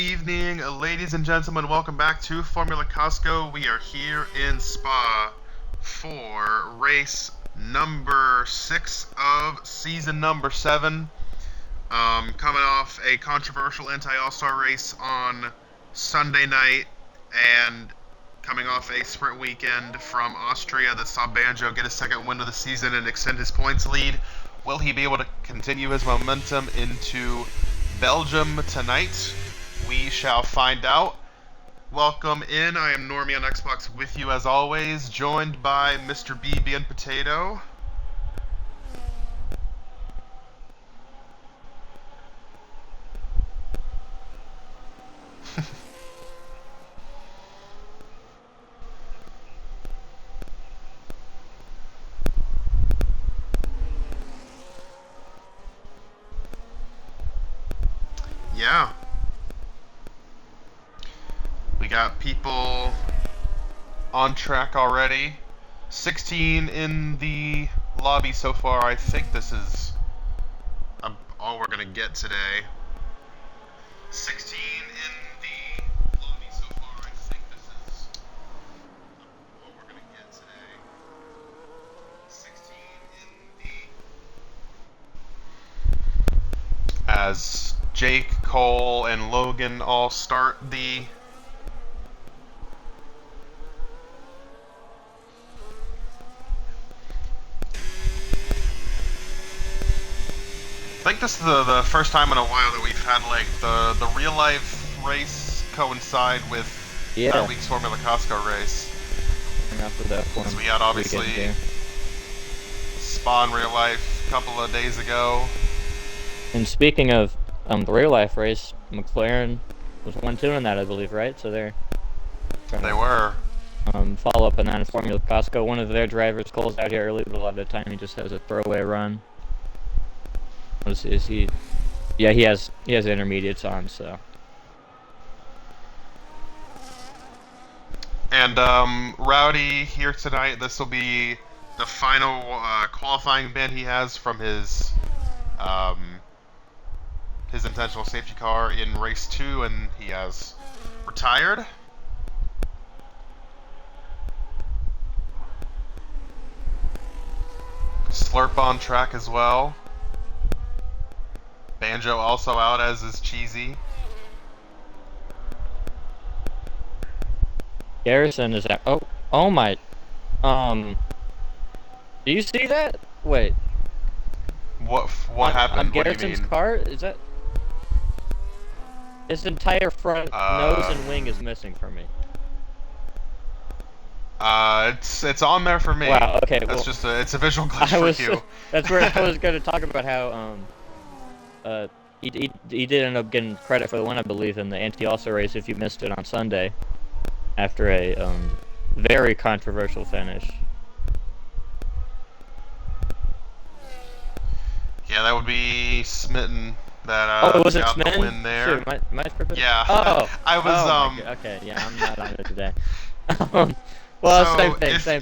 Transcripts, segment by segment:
evening, ladies and gentlemen. Welcome back to Formula Costco. We are here in Spa for race number 6 of season number 7. Coming off a controversial anti-All-Star race on Sunday night and coming off a sprint weekend from Austria that saw Banjo get his second win of the season and extend his points lead. Will he be able to continue his momentum into Belgium tonight? We shall find out. Welcome in. I am Normie on Xbox with you as always, joined by Mr. BB and Potato. Yeah. We got people on track already. 16 in the lobby so far. I think this is all we're going to get today. 16 in the lobby so far. I think this is all we're going to get today. 16 in the... As Jake, Cole, and Logan all start the... I think this is the first time in a while that we've had like the real life race coincide with that week's Formula Costco race. After that one, we had obviously Spa in real life a couple of days ago. And speaking of the real life race, McLaren was 1-2 in that, I believe, right? So they were. Follow up on that in Formula Costco. One of their drivers Cole's out here early, but a lot of the time he just has a throwaway run. Is he? Yeah, he has intermediates on, so. And Rowdy here tonight. This will be the final qualifying ban he has from his intentional safety car in race 2, and he has retired. Slurp on track as well. Banjo also out, as is Cheesy. Garrison is out. Oh my. Do you see that? Wait. What happened? On Garrison's car? Is that? His entire front nose and wing is missing for me. It's on there for me. Wow. Okay. That's just it's a visual glitch for you. That's where I was going to talk about how he did end up getting credit for the win, I believe, in the anti-All-Star race if you missed it on Sunday, after a very controversial finish. Yeah, that would be Smitten that was it got Smitten? the win there. Sure, my purpose? Yeah. Oh. I was Okay, yeah, I'm not on it today. Well, so same thing.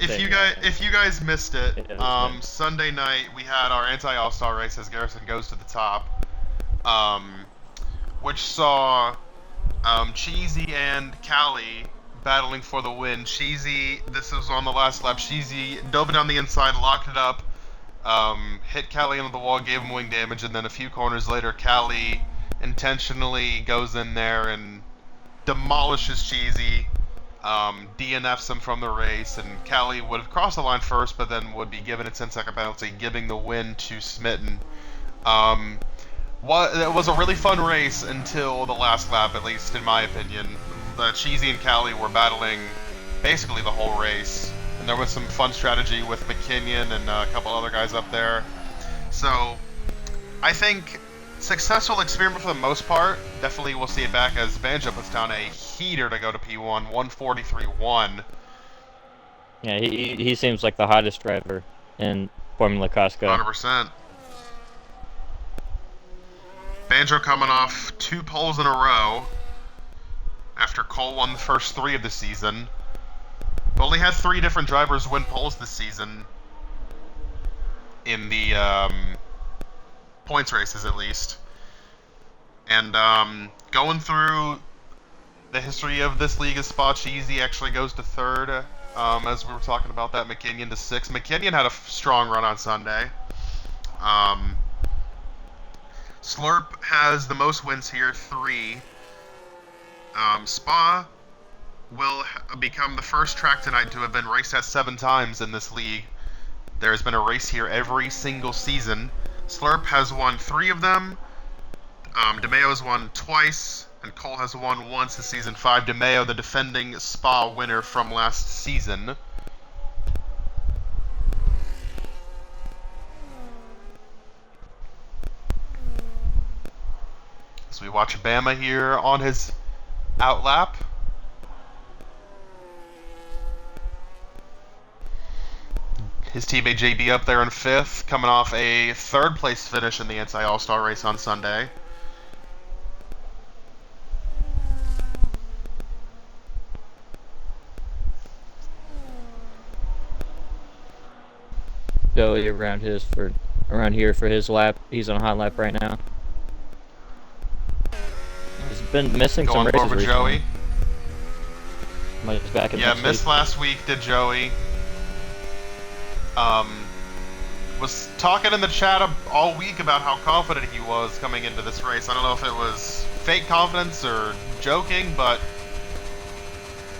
If you guys missed it, Sunday night we had our anti-All-Star race as Garrison goes to the top, which saw Cheesy and Callie battling for the win. Cheesy, this was on the last lap. Cheesy dove down the inside, locked it up, hit Callie into the wall, gave him wing damage, and then a few corners later, Callie intentionally goes in there and demolishes Cheesy. DNFs him from the race, and Callie would have crossed the line first, but then would be given a 10-second penalty, giving the win to Smitten. It was a really fun race until the last lap, at least in my opinion. Cheesy and Callie were battling basically the whole race, and there was some fun strategy with McKinnon and a couple other guys up there. So, I think successful experiment for the most part. Definitely we'll see it back as Banjo puts down a heater to go to P1, 143.1. Yeah, he seems like the hottest driver in Formula Costco. 100%. Banjo coming off 2 poles in a row after Cole won the first 3 of the season. We only had 3 different drivers win poles this season in the points races, at least. And going through the history of this league is Spa Cheesy actually goes to third, as we were talking about that. McKinnon to sixth. McKinnon had a strong run on Sunday. Um, Slurp has the most wins here, 3. Spa will become the first track tonight to have been raced at 7 times in this league. There has been a race here every single season. Slurp has won 3 of them. DeMeo has won twice, and Cole has won once in Season 5. DeMeo, the defending Spa winner from last season. So we watch Bama here on his outlap. His teammate JB up there in 5th, coming off a 3rd place finish in the anti-All-Star race on Sunday. Joey around here for his lap. He's on a hot lap right now. He's been missing some races Going for Joey. He's back in missed last week, did Joey. Was talking in the chat all week about how confident he was coming into this race. I don't know if it was fake confidence or joking, but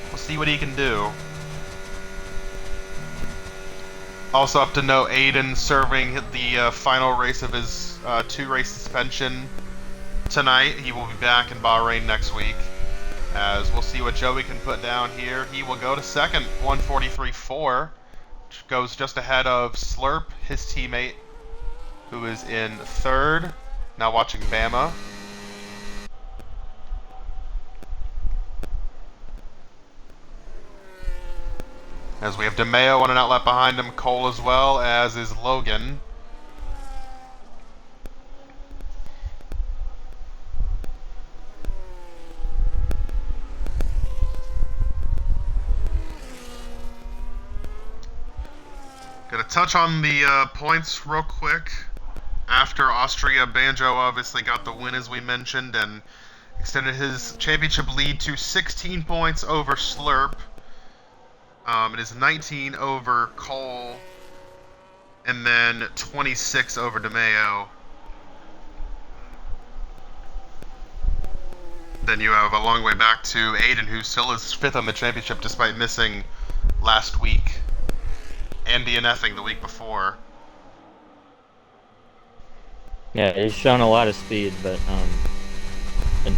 we'll see what he can do. Also up to note, Aiden serving the final race of his 2-race suspension tonight. He will be back in Bahrain next week. As we'll see what Joey can put down here. He will go to second, 143.4. Which goes just ahead of Slurp, his teammate, who is in 3rd. Now watching Bama. As we have DeMeo on an outlet behind him, Cole as well, as is Logan. Gonna touch on the points real quick. After Austria, Banjo obviously got the win, as we mentioned, and extended his championship lead to 16 points over Slurp. It is 19 over Cole, and then 26 over DeMeo. Then you have a long way back to Aiden, who still is 5th on the championship despite missing last week and DNFing the week before. Yeah, he's shown a lot of speed, but and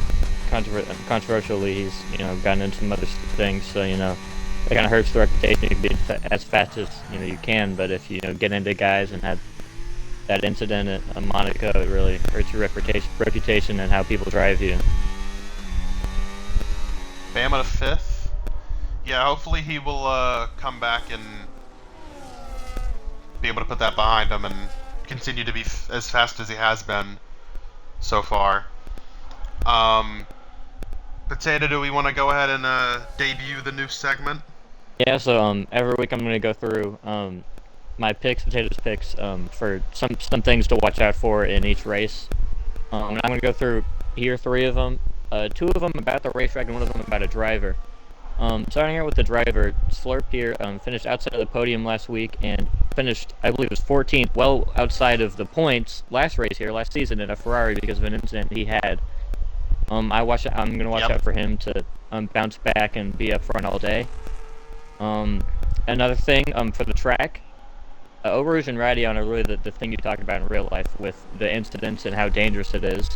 controversially, he's gotten into some other things. So it kind of hurts the reputation. You can be as fast as you can, but if you get into guys and have that incident at Monaco, it really hurts your reputation and how people drive you. Bama to 5th. Yeah, hopefully he will come back and be able to put that behind him and continue to be as fast as he has been so far. Potato, do we want to go ahead and debut the new segment? Yeah, so every week I'm going to go through my Potato's picks for some things to watch out for in each race. I'm going to go through here 3 of them, 2 of them about the racetrack and 1 of them about a driver. Starting out with the driver, Slurp here finished outside of the podium last week and finished, I believe it was 14th, well outside of the points last season in a Ferrari because of an incident he had. I'm going to watch out for him to bounce back and be up front all day. Another thing for the track, Eau Rouge and Radion are really the thing you talk about in real life with the incidents and how dangerous it is.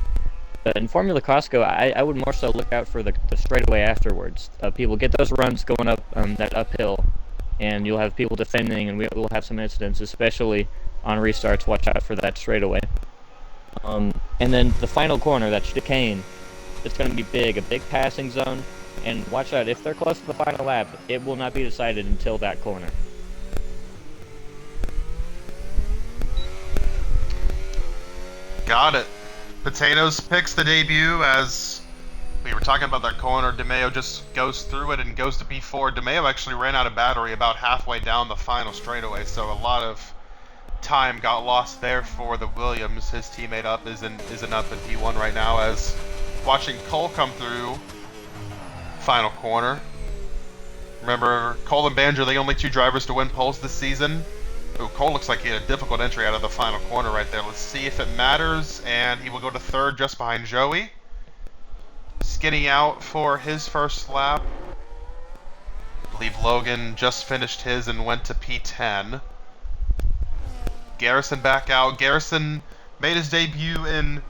But in Formula Costco, I would more so look out for the straightaway afterwards. People get those runs going up that uphill, and you'll have people defending, and we'll have some incidents, especially on restarts. Watch out for that straightaway. And then the final corner, that chicane, it's going to be big, a big passing zone, and watch out, if they're close to the final lap, it will not be decided until that corner. Got it. Potatoes picks the debut. As we were talking about that corner, DeMeo just goes through it and goes to P4. DeMeo actually ran out of battery about halfway down the final straightaway, so a lot of time got lost there for the Williams. His teammate isn't up in P1 right now. As watching Cole come through, final corner. Remember, Cole and Banjo, the only two drivers to win poles this season. Ooh, Cole looks like he had a difficult entry out of the final corner right there. Let's see if it matters, and he will go to third just behind Joey. Skinny out for his first lap. I believe Logan just finished his and went to P10. Garrison back out. Garrison made his debut in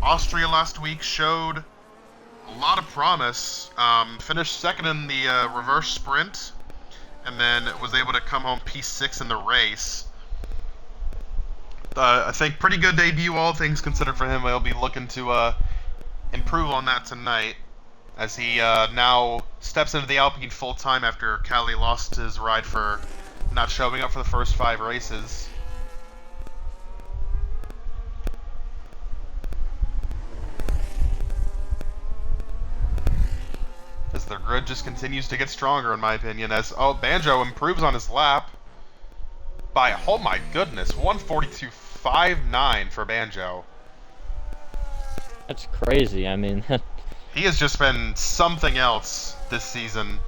Austria last week, showed a lot of promise. Finished second in the reverse sprint, and then was able to come home P6 in the race. I think pretty good debut, all things considered, for him. I'll be looking to improve on that tonight, as he now steps into the Alpine full-time after Callie lost his ride for not showing up for the first 5 races. As their grid just continues to get stronger, in my opinion, as Banjo improves on his lap by, oh my goodness, 142.59 for Banjo. That's crazy. I mean, he has just been something else this season.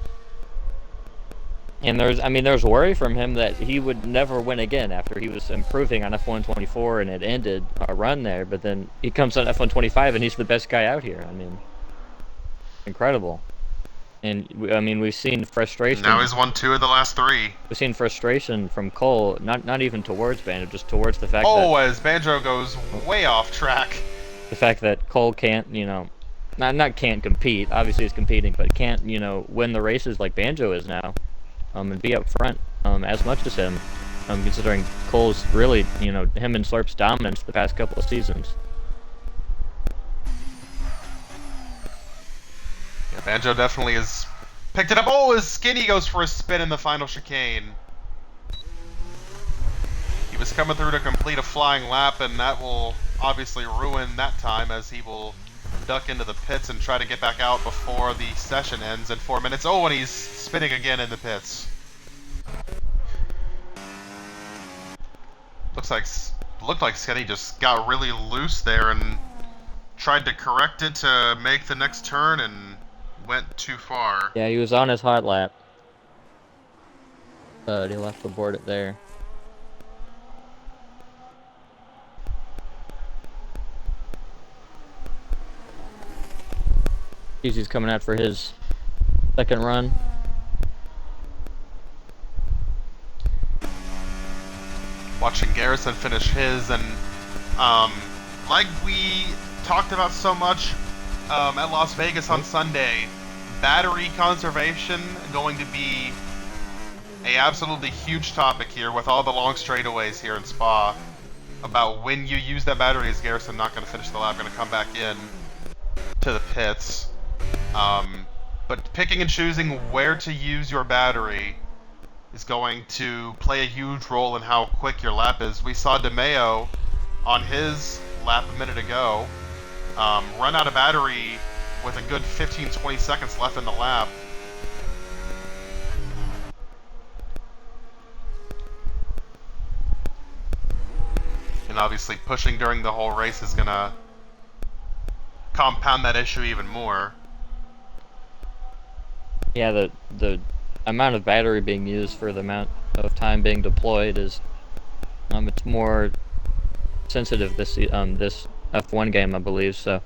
And there's worry from him that he would never win again after he was improving on F124 and it ended a run there. But then he comes on F125 and he's the best guy out here. I mean, incredible. And we've seen frustration. Now he's won 2 of the last 3. We've seen frustration from Cole, not even towards Banjo, just towards the fact that... as Banjo goes way off track. The fact that Cole can't, not can't compete, obviously he's competing, but can't, win the races like Banjo is now, and be up front, as much as him, considering Cole's really, him and Slurp's dominance the past couple of seasons. Yeah, Banjo definitely has picked it up. As Skinny goes for a spin in the final chicane. He was coming through to complete a flying lap, and that will obviously ruin that time, as he will duck into the pits and try to get back out before the session ends in 4 minutes. And he's spinning again in the pits. Looked like Skinny just got really loose there and tried to correct it to make the next turn and went too far. Yeah, he was on his hot lap. But he left the board it there. Easy's coming out for his second run. Watching Garrison finish his, and like we talked about so much at Las Vegas on Sunday, battery conservation going to be a absolutely huge topic here with all the long straightaways here in Spa. About when you use that battery, is Garrison not going to finish the lap, going to come back in to the pits. But picking and choosing where to use your battery is going to play a huge role in how quick your lap is. We saw DeMeo on his lap a minute ago run out of battery with a good 15-20 seconds left in the lap. And obviously pushing during the whole race is going to compound that issue even more. Yeah, the amount of battery being used for the amount of time being deployed is it's more sensitive this F1 game, I believe. So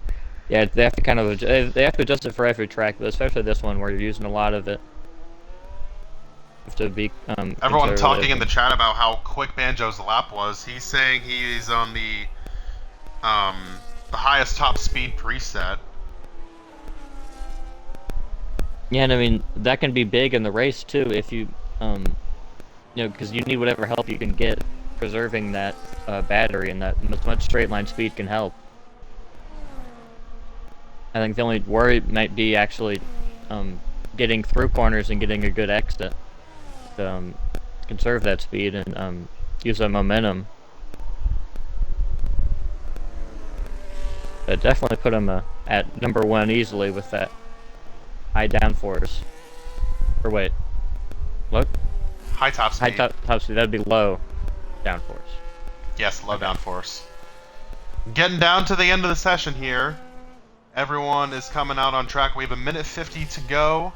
yeah, they have to adjust it for every track, but especially this one where you're using a lot of it. Have to be everyone talking in the chat about how quick Banjo's lap was. He's saying he's on the highest top speed preset. Yeah, and I mean, that can be big in the race, too, if you, because you need whatever help you can get preserving that battery, and that much straight line speed can help. I think the only worry might be actually getting through corners and getting a good exit to conserve that speed and use that momentum. But definitely put him at number 1 easily with that high downforce. Or wait. Look. High top speed. High top speed. That'd be low downforce. Yes, low downforce. Getting down to the end of the session here. Everyone is coming out on track. We have 1:50 to go.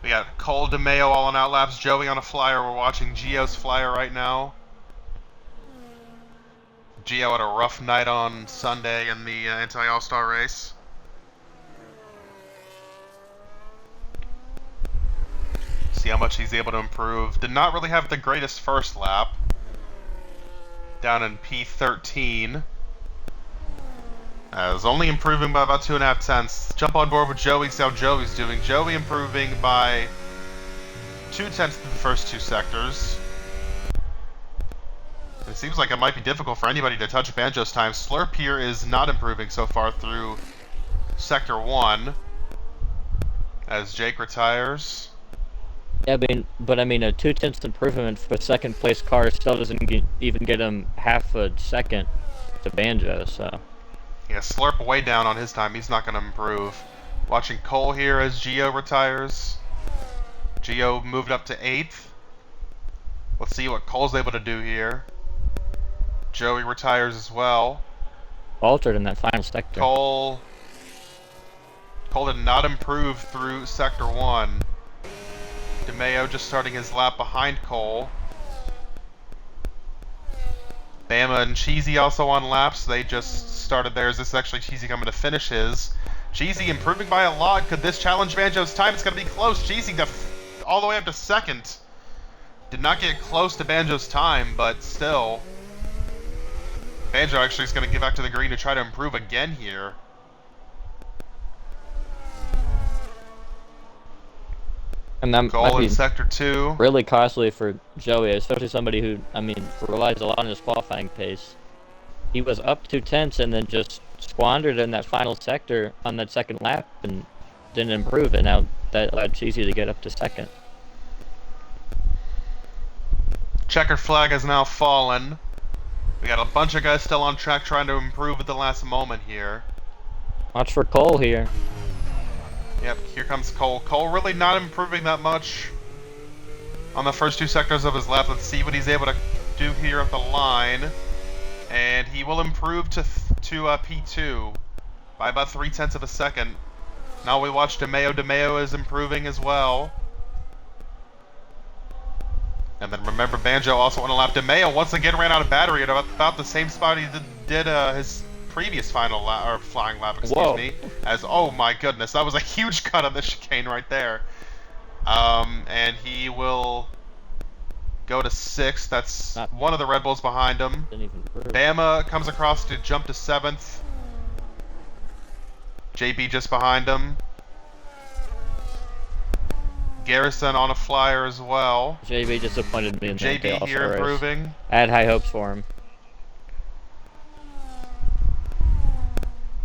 We got Cole DeMeo all on outlaps, Joey on a flyer. We're watching Gio's flyer right now. Gio had a rough night on Sunday in the anti-All-Star race. See how much he's able to improve. Did not really have the greatest first lap. Down in P13. Was only improving by about 2.5 tenths. Jump on board with Joey, see how Joey's doing. Joey improving by 2 tenths through the first 2 sectors. It seems like it might be difficult for anybody to touch Banjo's time. Slurp here is not improving so far through Sector 1. As Jake retires. Yeah, I mean, a 2/10 improvement for a second place car still doesn't even get him half a second to Banjo, so. Yeah, Slurp way down on his time. He's not going to improve. Watching Cole here as Gio retires. Gio moved up to 8th. Let's see what Cole's able to do here. Joey retires as well. Altered in that final sector. Cole did not improve through Sector 1. DeMeo just starting his lap behind Cole. Bama and Cheesy also on laps. They just started theirs. This is actually Cheesy coming to finish his. Cheesy improving by a lot. Could this challenge Banjo's time? It's going to be close. Cheesy all the way up to 2nd. Did not get close to Banjo's time, but still. Banjo actually is going to get back to the green to try to improve again here. And that Cole might be in Sector 2. really costly for Joey, especially somebody who, I mean, relies a lot on his qualifying pace. He was up 2 tenths and then just squandered in that final sector on that second lap and didn't improve, and now that allowed Cheesy to get up to 2nd. Checkered flag has now fallen. We got a bunch of guys still on track trying to improve at the last moment here. Watch for Cole here. Yep, here comes Cole. Cole really not improving that much on the first 2 sectors of his lap. Let's see what he's able to do here at the line. And he will improve to P2 by about 3 tenths of a second. Now we watch DeMeo. DeMeo is improving as well. And then remember, Banjo also on a lap. DeMeo once again ran out of battery at about the same spot he did his previous final lap, or flying lap, excuse me. As, oh my goodness, that was a huge cut on the chicane right there. And he will go to 6th. That's one of the Red Bulls behind him. Bama comes across to jump to 7th. JB just behind him. Garrison on a flyer as well. JB disappointed me in the JB here race. improving. I had high hopes for him.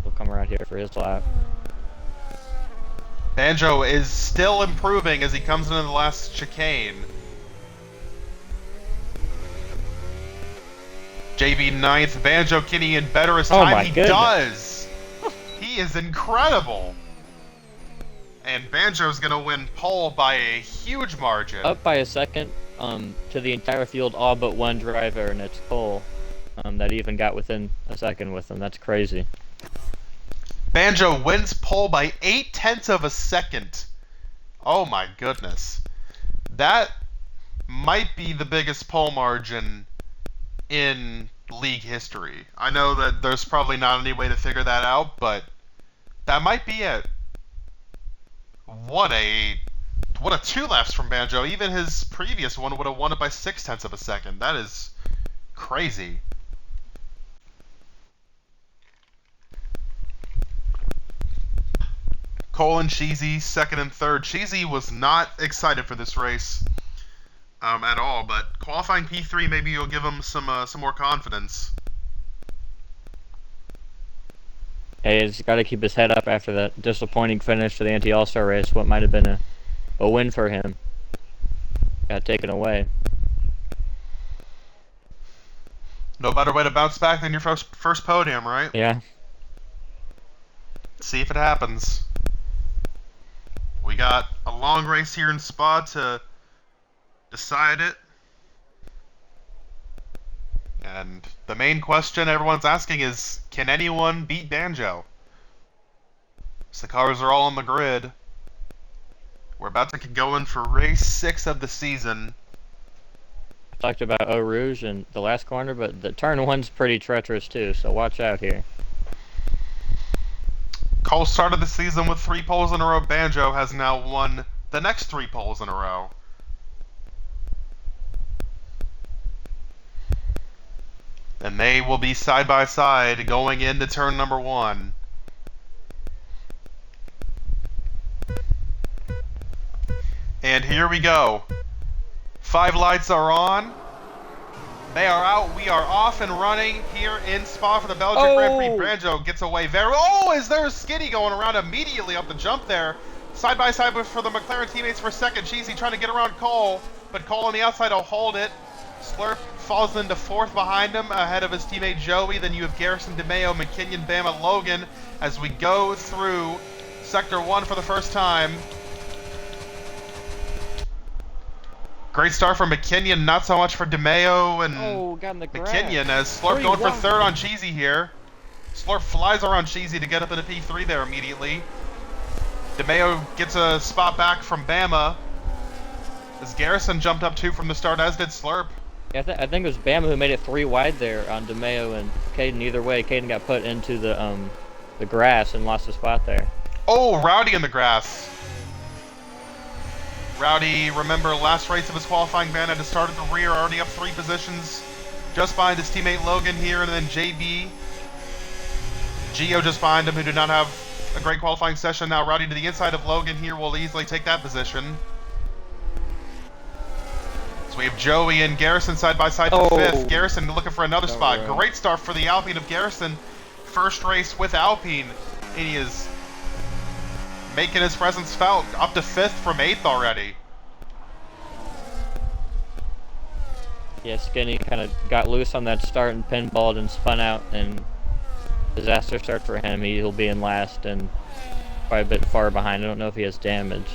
He'll come around here for his lap. Banjo is still improving as he comes into the last chicane. JB 9th. Banjo getting in better as time. He does. He is incredible. And Banjo's going to win pole by a huge margin. Up by a second to the entire field, all but one driver, and it's Cole that even got within a second with him. That's crazy. Banjo wins pole by 8 tenths of a second. Oh my goodness. That might be the biggest pole margin in league history. I know that there's probably not any way to figure that out, but that might be it. What a 2 laps from Banjo. Even his previous one would have won it by 6 tenths of a second. That is crazy. Cole and Cheesy 2nd and 3rd. Cheesy was not excited for this race at all, but qualifying P3 maybe you'll give him some more confidence. Hey, he's got to keep his head up after that disappointing finish to the anti-All-Star race. What might have been a win for him got taken away. No better way to bounce back than your first podium, right? Yeah. See if it happens. We got a long race here in Spa to decide it. And the main question everyone's asking is, can anyone beat Banjo? So the cars are all on the grid. We're about to get going for race 6 of the season. I talked about Eau Rouge in the last corner, but the turn one's pretty treacherous too, so watch out here. Cole started the season with 3 poles in a row. Banjo has now won the next 3 poles in a row. And they will be side by side going into turn number 1. And here we go. 5 lights are on. They are out. We are off and running here in Spa for the Belgian Grand Prix. Banjo gets away very... Oh, is there a Skinny going around immediately up the jump there? Side by side for the McLaren teammates for second. Cheesy trying to get around Cole, but Cole on the outside will hold it. Slurp falls into 4th behind him, ahead of his teammate Joey. Then you have Garrison, DeMeo, McKinnon, Bama, Logan as we go through Sector 1 for the first time. Great start for McKinnon, not so much for DeMeo and got in the grass. McKinnon as Slurp going for 3rd on Cheesy here. Slurp flies around Cheesy to get up into P3 there immediately. DeMeo gets a spot back from Bama as Garrison jumped up 2 from the start, as did Slurp. Yeah, I think it was Bama who made it 3 wide there on DeMeo and Caden. Either way, Caden got put into the grass and lost a spot there. Oh, Rowdy in the grass. Rowdy, remember, last race of his qualifying ban had to start at the rear, already up 3 positions, just behind his teammate Logan here, and then JB. Gio just behind him, who did not have a great qualifying session. Now Rowdy to the inside of Logan here will easily take that position. So we have Joey and Garrison side by side for 5th. Garrison looking for another spot. Great start for the Alpine of Garrison. First race with Alpine, and he is making his presence felt, up to 5th from 8th already. Yeah, Skinny kind of got loose on that start and pinballed and spun out, and disaster start for him. He'll be in last and probably a bit far behind. I don't know if he has damage.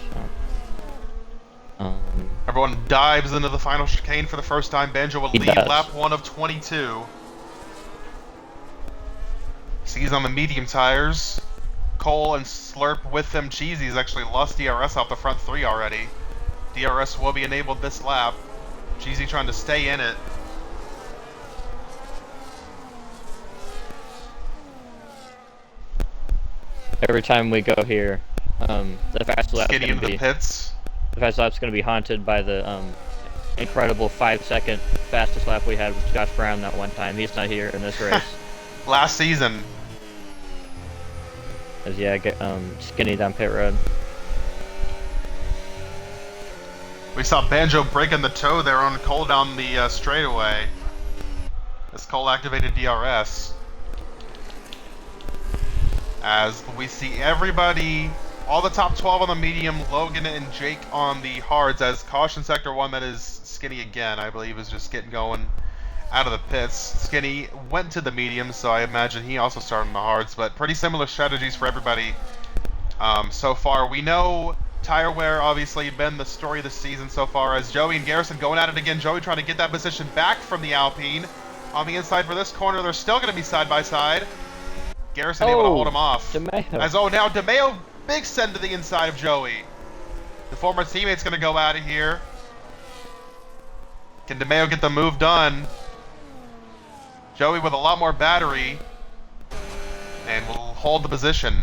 Everyone dives into the final chicane for the first time. Banjo will lead lap 1 of 22. He's on the medium tires. Cole and Slurp with them. Cheesy's actually lost DRS off the front 3 already. DRS will be enabled this lap. Cheesy trying to stay in it. Every time we go here, the fast lap's Skinny into the pits. The fast lap's going to be haunted by the incredible 5-second fastest lap we had with Josh Brown that one time. He's not here in this race. Last season. As Skinny down pit road. We saw Banjo breaking the toe there on Cole down the straightaway as Cole activated DRS. As we see everybody, all the top 12 on the medium, Logan and Jake on the hards, as caution sector 1, that is Skinny again, I believe, is just getting going out of the pits. Skinny went to the medium, so I imagine he also started on the hards, but pretty similar strategies for everybody so far. We know tire wear obviously been the story of the season so far, as Joey and Garrison going at it again. Joey trying to get that position back from the Alpine. On the inside for this corner, they're still going to be side by side. Garrison able to hold him off. DeMeo. As now DeMeo, big send to the inside of Joey. The former teammate's going to go out of here. Can DeMeo get the move done? Joey with a lot more battery, and will hold the position.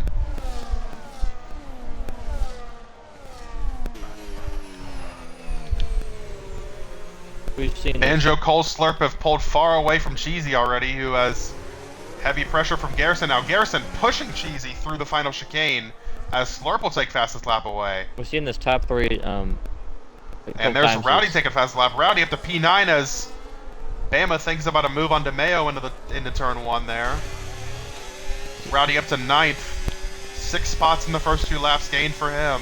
We've seen Banjo, Cole, Slurp have pulled far away from Cheesy already, who has heavy pressure from Garrison. Now Garrison pushing Cheesy through the final chicane, as Slurp will take fastest lap away. We've seen this top 3. And there's Rowdy taking fastest lap. Rowdy up to P9 as Bama thinks about a move on DeMeo into turn 1 there. Rowdy up to 9th. 6 spots in the first 2 laps gained for him.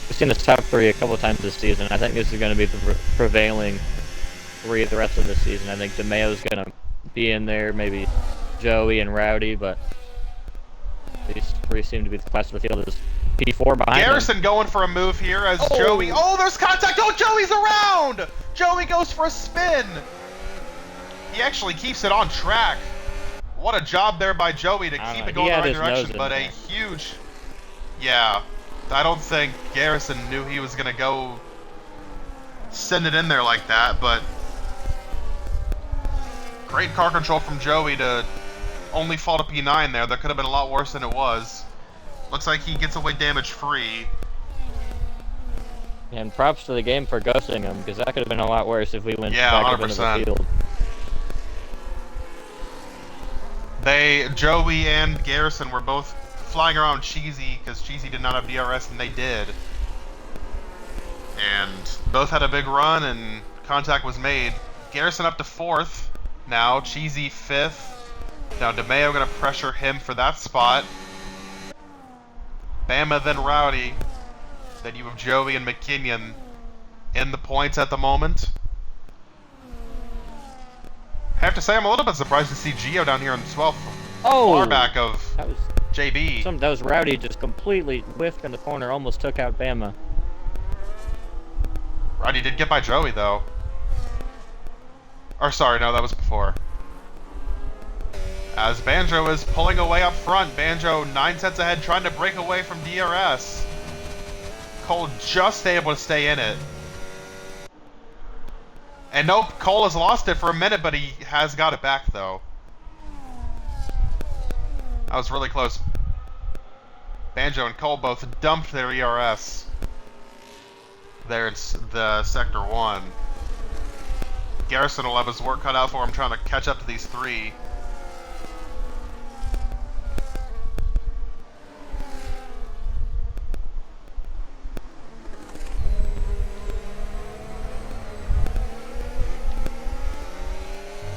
We've seen this top 3 a couple of times this season. I think this is going to be the prevailing 3 the rest of the season. I think DeMeo's going to be in there, maybe Joey and Rowdy, but these 3 seem to be the class of the field. Is P4 behind Garrison him. going for a move here as Joey... Oh, there's contact! Oh, Joey's around! Joey goes for a spin! He actually keeps it on track. What a job there by Joey to I keep don't it know. He going the had right his nose direction, in but a there. huge... Yeah, I don't think Garrison knew he was going to go send it in there like that, but... Great car control from Joey to only fall to P9 there. That could have been a lot worse than it was. Looks like he gets away damage-free. And props to the game for ghosting him, because that could have been a lot worse if we went Yeah, back up into the 100%. field. Joey and Garrison were both flying around Cheesy, because Cheesy did not have DRS and they did. And both had a big run and contact was made. Garrison up to 4th. Now, Cheesy 5th. Now, DeMeo going to pressure him for that spot. Bama, then Rowdy. Then you have Joey and McKinnon in the points at the moment. I have to say, I'm a little bit surprised to see Gio down here in 12th. Oh! Far back of That was JB. that was Rowdy just completely whiffed in the corner, almost took out Bama. Rowdy did get by Joey, though. Or, sorry, no, that was before. As Banjo is pulling away up front. Banjo 9 sets ahead, trying to break away from DRS. Cole just able to stay in it. And nope, Cole has lost it for a minute, but he has got it back, though. That was really close. Banjo and Cole both dumped their ERS. There in the Sector 1. Garrison will have his work cut out for him trying to catch up to these 3.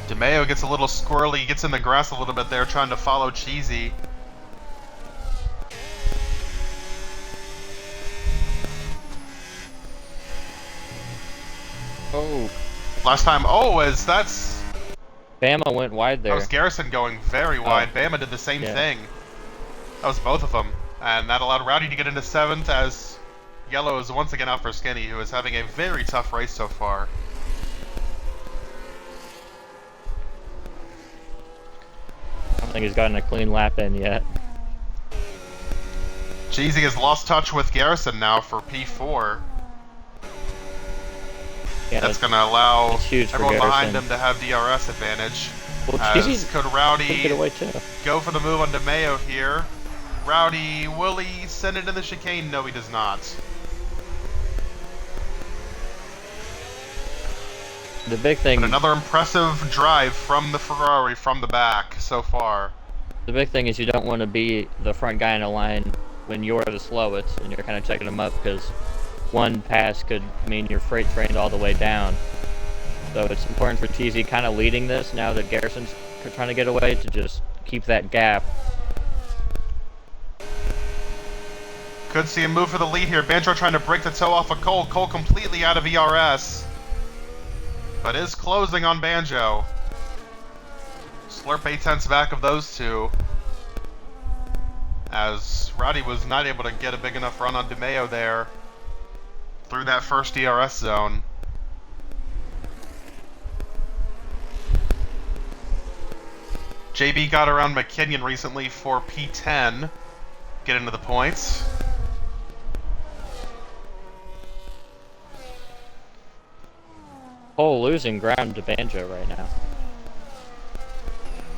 DeMeo gets a little squirrely, gets in the grass a little bit there, trying to follow Cheesy. Oh. Last time, that's... Bama went wide there. That was Garrison going very wide. Bama did the same thing. That was both of them. And that allowed Rowdy to get into 7th as Yellow is once again out for Skinny, who is having a very tough race so far. I don't think he's gotten a clean lap in yet. Cheesy has lost touch with Garrison now for P4. Yeah, that's going to allow everyone behind him to have DRS advantage. Well, as could Rowdy get away too. Go for the move on DeMeo here. Rowdy, will he send it in the chicane? No, he does not. The big thing... But another impressive drive from the Ferrari from the back so far. The big thing is you don't want to be the front guy in a line when you're the slowest and you're kind of checking them up, because one pass could mean your freight trained all the way down. So it's important for TZ kind of leading this now that Garrison's trying to get away, to just keep that gap. Could see him move for the lead here. Banjo trying to break the toe off of Cole. Cole completely out of ERS. But is closing on Banjo. Slurp 8/10 back of those two. As Rowdy was not able to get a big enough run on DeMeo there through that first DRS zone. JB got around McKinnon recently for P10. Get into the points. Cole losing ground to Banjo right now.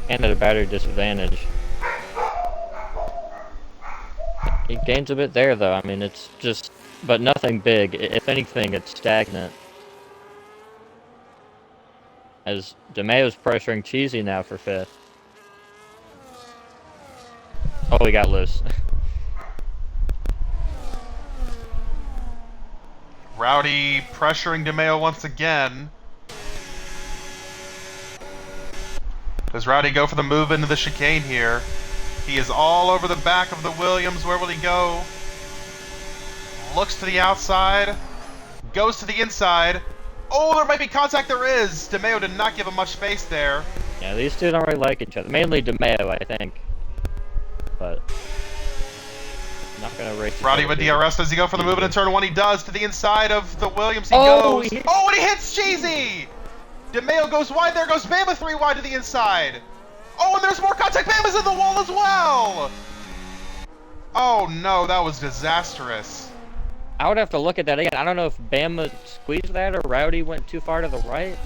And at a battery disadvantage. He gains a bit there, though. I mean, it's just... But nothing big. If anything, it's stagnant. As DeMeo's pressuring Cheesy now for 5th. Oh, he got loose. Rowdy pressuring DeMeo once again. Does Rowdy go for the move into the chicane here? He is all over the back of the Williams. Where will he go? Looks to the outside. Goes to the inside. Oh, there might be contact. There is. DeMeo did not give him much space there. Yeah, these two don't really like each other. Mainly DeMeo, I think. But... not gonna race. Rowdy with DRS. Does he go for the move in turn 1? He does. To the inside of the Williams he goes. And he hits Cheesy! DeMeo goes wide. There goes Bama 3 wide to the inside. Oh, and there's more contact. Bama's in the wall as well. Oh no, that was disastrous. I would have to look at that again. I don't know if Bama squeezed that or Rowdy went too far to the right.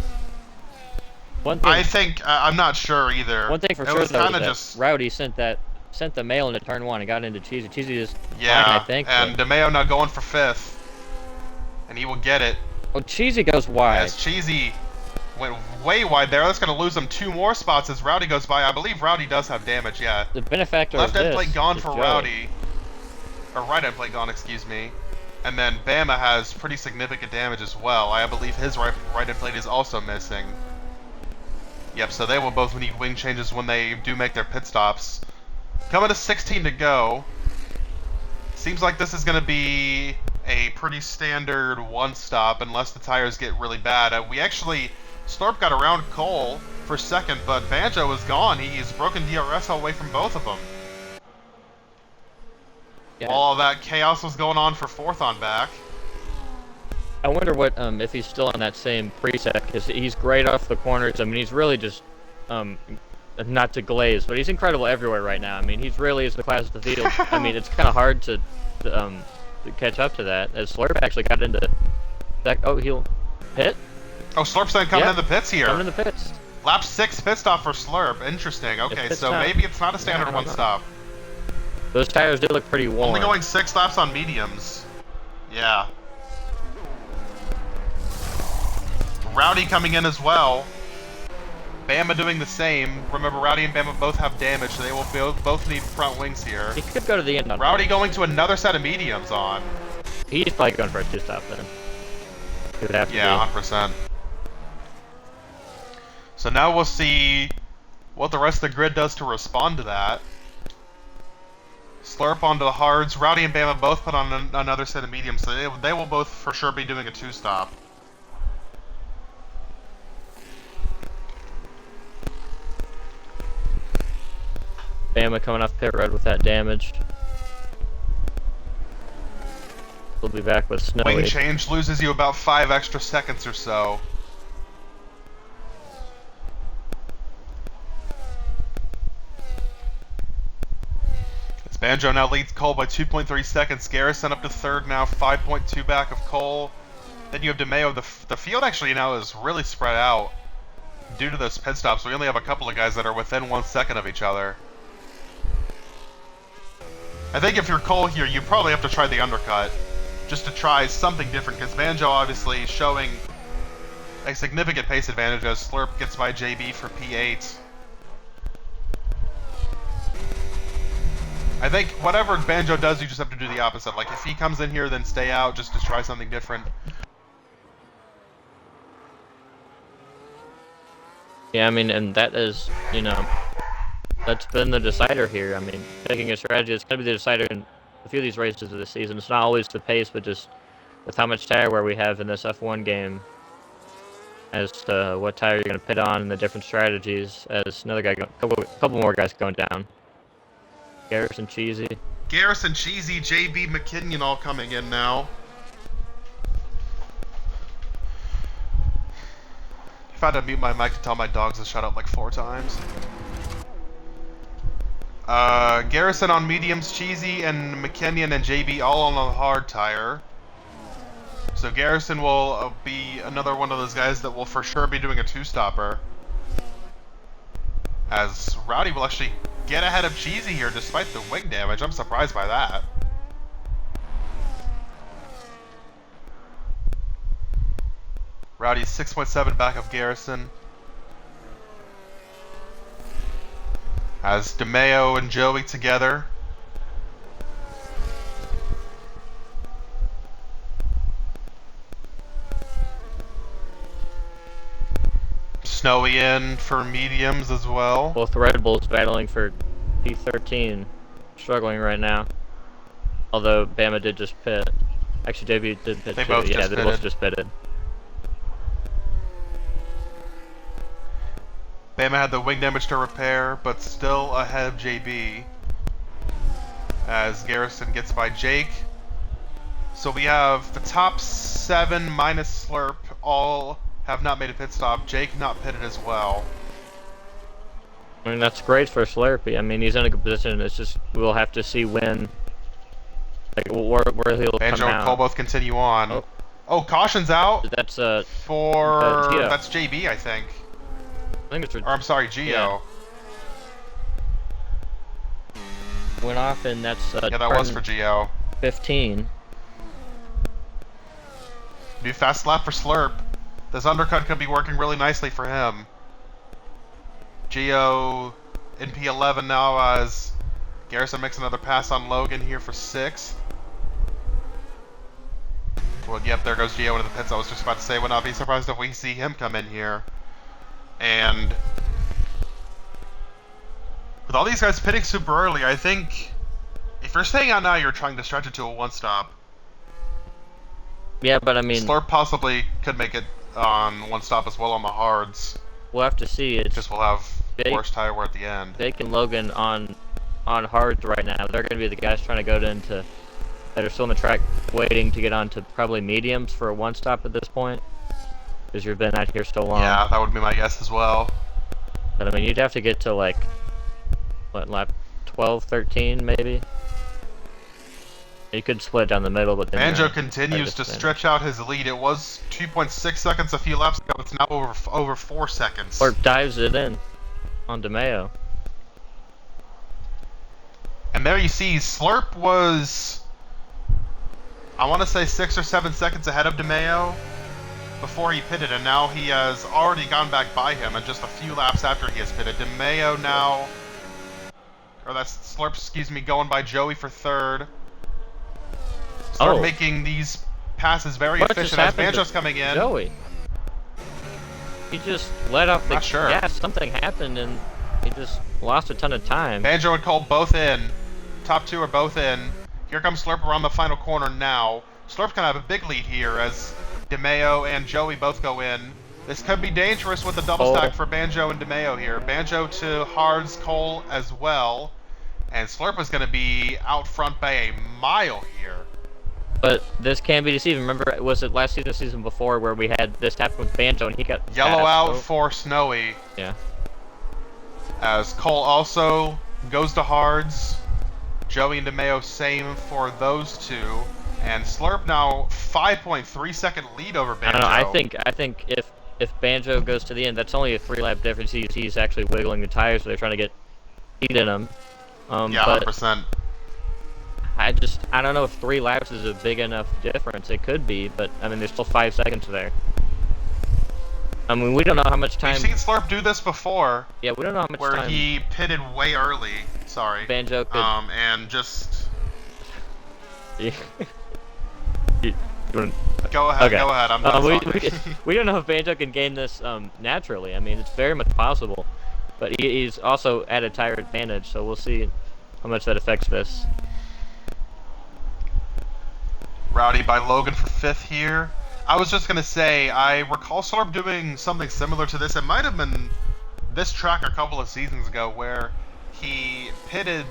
I think I'm not sure either. One thing for it sure was though kind of is that just Rowdy sent the mail into turn 1 and got into Cheesy. Cheesy just yeah, fine, I think. and DeMeo now going for 5th, and he will get it. Oh, Cheesy goes wide. As Cheesy went way wide there. That's going to lose him 2 more spots as Rowdy goes by. I believe Rowdy does have damage, yeah. The benefactor Left of end this plate gone is for Joey. Rowdy. Or right end plate gone, excuse me. And then Bama has pretty significant damage as well. I believe his right end plate is also missing. Yep, so they will both need wing changes when they do make their pit stops. Coming to 16 to go. Seems like this is going to be a pretty standard one stop unless the tires get really bad. We actually, Slurp got around Cole for second, but Banjo is gone. He's broken DRS away from both of them. Yeah. While all that chaos was going on for 4th on back. I wonder what if he's still on that same preset, because he's great off the corners. I mean, he's really just not to glaze, but he's incredible everywhere right now. I mean, he's really is the class of the field. I mean, it's kind of hard to catch up to that. As Slurp actually got into that. Oh, he'll pit. Oh, Slurp's then coming in the pits here. Coming in the pits. Lap 6 pit stop for Slurp. Interesting. Okay, so maybe it's not a standard one stop. Those tires do look pretty warm. Only going 6 laps on mediums. Yeah. Rowdy coming in as well. Bama doing the same. Remember, Rowdy and Bama both have damage, so they will both need front wings here. He could go to the end. Rowdy going to another set of mediums on. He's probably going for a 2-stop then. He would have to yeah, 100%. So now we'll see what the rest of the grid does to respond to that. Slurp onto the hards. Rowdy and Bama both put on another set of mediums, so they will both for sure be doing a 2-stop. Bama coming off pit road with that damage. We'll be back with Snowy. Wing change loses you about 5 extra seconds or so. As Banjo now leads Cole by 2.3 seconds. Garrison up to 3rd now, 5.2 back of Cole. Then you have DeMeo. The field actually now is really spread out due to those pit stops. We only have a couple of guys that are within 1 second of each other. I think if you're Cole here, you probably have to try the undercut, just to try something different, because Banjo obviously showing a significant pace advantage as Slurp gets by JB for P8. I think whatever Banjo does, you just have to do the opposite. Like, if he comes in here, then stay out just to try something different. Yeah, I mean, and that is, you know, that's been the decider here. I mean, picking a strategy is going to be the decider in a few of these races of this season. It's not always the pace, but just with how much tire wear we have in this F1 game as to what tire you're going to pit on and the different strategies as another guy, couple more guys going down. Garrison, Cheesy. Garrison, Cheesy, JB, McKinnon all coming in now. If I had to mute my mic to tell my dogs to shut up like 4 times. Garrison on mediums, Cheesy, and McKinnon and JB all on the hard tire. So Garrison will be another one of those guys that will for sure be doing a 2-stopper. As Rowdy will actually get ahead of Cheesy here despite the wing damage. I'm surprised by that. Rowdy's 6.7 back of Garrison. As DeMeo and Joey together. Snowy in for mediums as well. Both Red Bulls battling for P13. Struggling right now. Although Bama did just pit. Actually, JB did pit too. Yeah, they both just pitted. Bama had the wing damage to repair, but still ahead of JB. As Garrison gets by Jake. So we have the top 7 minus Slurp all have not made a pit stop. Jake not pitted as well. I mean, that's great for Slurpee. I mean, he's in a good position. It's just we'll have to see when, like, where he'll come Banjo and Cole out. both continue on. Oh, Oh, caution's out that's for Gio. that's JB, I think. I think it's Or I'm sorry, yeah. Gio. Went off, and that's Yeah, that was for turn Gio. 15. New fast lap for Slurp. This undercut could be working really nicely for him. Gio in P11 now as Garrison makes another pass on Logan here for 6th. Well, yep, there goes Gio into the pits. I was just about to say, would not be surprised if we see him come in here. And with all these guys pitting super early, I think if you're staying out now, you're trying to stretch it to a one-stop. Yeah, but I mean, Slurp possibly could make it on one-stop as well on the hards. we'll have to see. It's Because we'll have Jake, worse tire wear at the end. Jake and Logan on hards right now. They're going to be the guys trying to go into that are still on the track, waiting to get onto probably mediums for a one stop at this point, because you've been out here so long. Yeah, that would be my guess as well. But I mean, you'd have to get to like what, lap 12, 13 maybe. You could split down the middle, but then Banjo continues to stretch out his lead. It was 2.6 seconds a few laps ago. It's now over 4 seconds. Or dives it in on DeMeo. And there you see, Slurp was, I want to say 6 or 7 seconds ahead of DeMeo before he pitted, and now he has already gone back by him, and just a few laps after he has pitted. DeMeo now, or that's Slurp, excuse me, going by Joey for 3rd. Start making these passes very efficient as Banjo's coming in. Joey. He just let off the gas. Something happened and he just lost a ton of time. Banjo and Cole both in. Top 2 are both in. Here comes Slurp around the final corner now. Slurp's gonna have a big lead here as DeMeo and Joey both go in. This could be dangerous with the double stack for Banjo and DeMeo here. Banjo to Hards, Cole as well. And Slurp is gonna be out front by a mile here. But this can be deceiving. Remember, was it last season before where we had this happen with Banjo and he got yellow out for Snowy. Yeah. As Cole also goes to Hards. Joey and DeMeo same for those two. And Slurp now 5.3 second lead over Banjo. I don't know, I think if Banjo goes to the end, that's only a 3-lap difference. He's actually wiggling the tires, so they're trying to get heat in them. Yeah, 100%. I don't know if 3 laps is a big enough difference. It could be, but I mean, there's still 5 seconds there. I mean, we don't know how much time. We've seen Slurp do this before. Yeah, we don't know how much time. Where he pitted way early. Sorry. Banjo could. And just. You go ahead. Okay. Go ahead. I'm done we don't know if Banjo can gain this naturally. I mean, it's very much possible, but he's also at a tire advantage, so we'll see how much that affects this. Rowdy by Logan for 5th here. I was just gonna say, I recall Slurp doing something similar to this. It might have been this track a couple of seasons ago where he pitted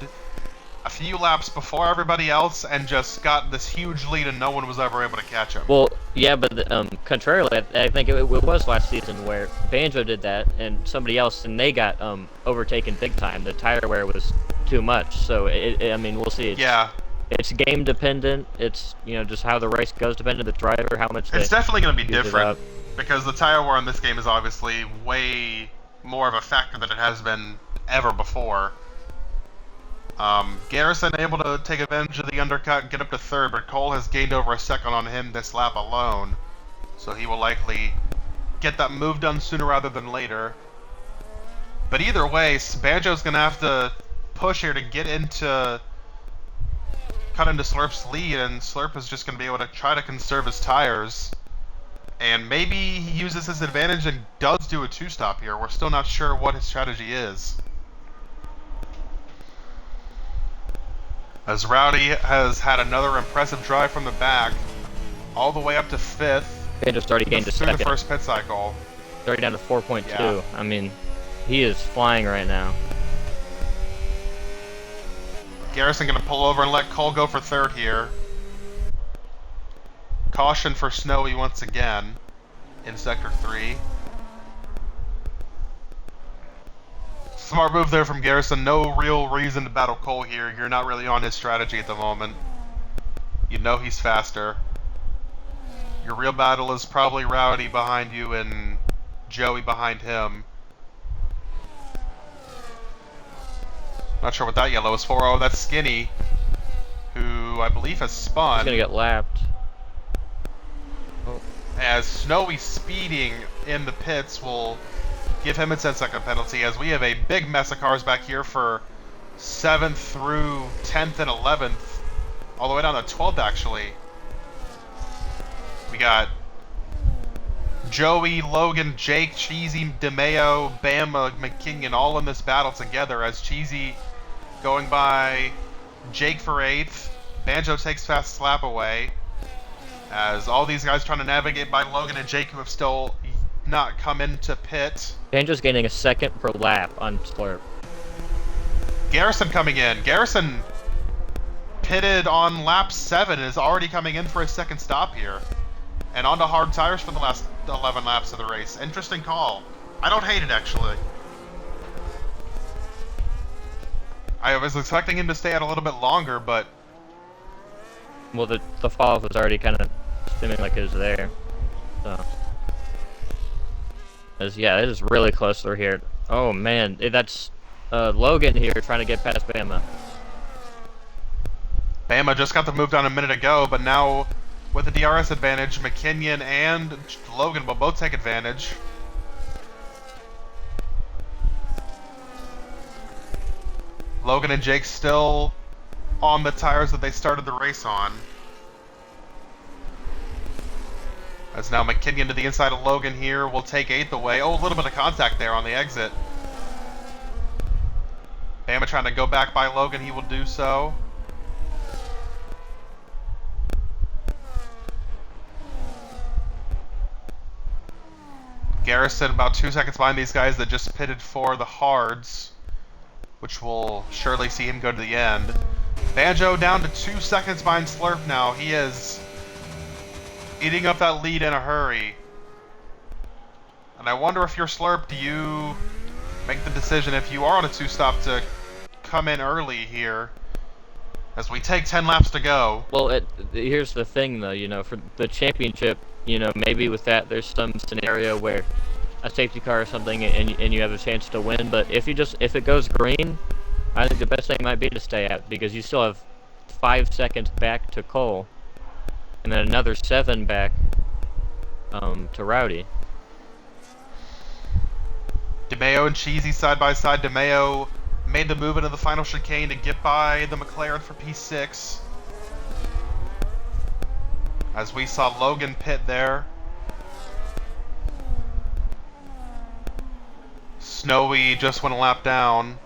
a few laps before everybody else and just got this huge lead and no one was ever able to catch him. Well, yeah, but contrarily, I think it was last season where Banjo did that and somebody else, and they got overtaken big time. The tire wear was too much, so I mean, we'll see. It's game dependent. It's, you know, just how the race goes, dependent on the driver, how much. It's definitely going to be different because the tire wear in this game is obviously way more of a factor than it has been ever before. Garrison able to take advantage of the undercut and get up to 3rd, but Cole has gained over a second on him this lap alone, so he will likely get that move done sooner rather than later. But either way, Banjo's going to have to push here to get into. Cut into Slurp's lead, and Slurp is just going to be able to try to conserve his tires. And maybe he uses his advantage and does do a 2-stop here. We're still not sure what his strategy is. As Rowdy has had another impressive drive from the back, all the way up to 5th. Banjo's already gained a through second. The first pit cycle. It's already down to 4.2. Yeah. I mean, he is flying right now. Garrison going to pull over and let Cole go for 3rd here. Caution for Snowy once again in Sector 3. Smart move there from Garrison. No real reason to battle Cole here. You're not really on his strategy at the moment. You know he's faster. Your real battle is probably Rowdy behind you and Joey behind him. Not sure what that yellow is for. Oh, that's Skinny, who I believe has spun. He's gonna get lapped. Oh. As Snowy speeding in the pits will give him a 10-second penalty, as we have a big mess of cars back here for 7th through 10th and 11th, all the way down to 12th actually. We got Joey, Logan, Jake, Cheesy, DeMeo, Bama, McKinnon all in this battle together, as Cheesy going by Jake for 8th. Banjo takes fast slap away, as all these guys trying to navigate by Logan and Jake, who have still not come into pit. Banjo's gaining a second per lap on Slurp. Garrison coming in. Garrison pitted on lap 7 and is already coming in for his second stop here. And onto hard tires for the last 11 laps of the race. Interesting call. I don't hate it, actually. I was expecting him to stay out a little bit longer, but... Well, the fall-off was already kind of seeming like it was there. So... yeah, it is really close through here. Oh, man. That's Logan here trying to get past Bama. Bama just got the move down a minute ago, but now... with the DRS advantage, McKinnon and Logan will both take advantage. Logan and Jake still on the tires that they started the race on. As now McKinnon to the inside of Logan here will take 8th away. Oh, a little bit of contact there on the exit. Bama trying to go back by Logan, he will do so. Garrison about 2 seconds behind these guys that just pitted for the hards, which will surely see him go to the end. Banjo down to 2 seconds behind Slurp now. He is eating up that lead in a hurry. And I wonder if you're Slurp, do you make the decision, if you are on a 2-stop, to come in early here as we take 10 laps to go? Well, here's the thing though, you know, for the championship, you know, maybe with that there's some scenario where a safety car or something and you have a chance to win, but if it goes green, I think the best thing might be to stay out, because you still have 5 seconds back to Cole and then another 7 back to Rowdy. DeMeo and Cheesy side by side. DeMeo made the move into the final chicane to get by the McLaren for P6. As we saw Logan pit there. Snowy just went a lap down.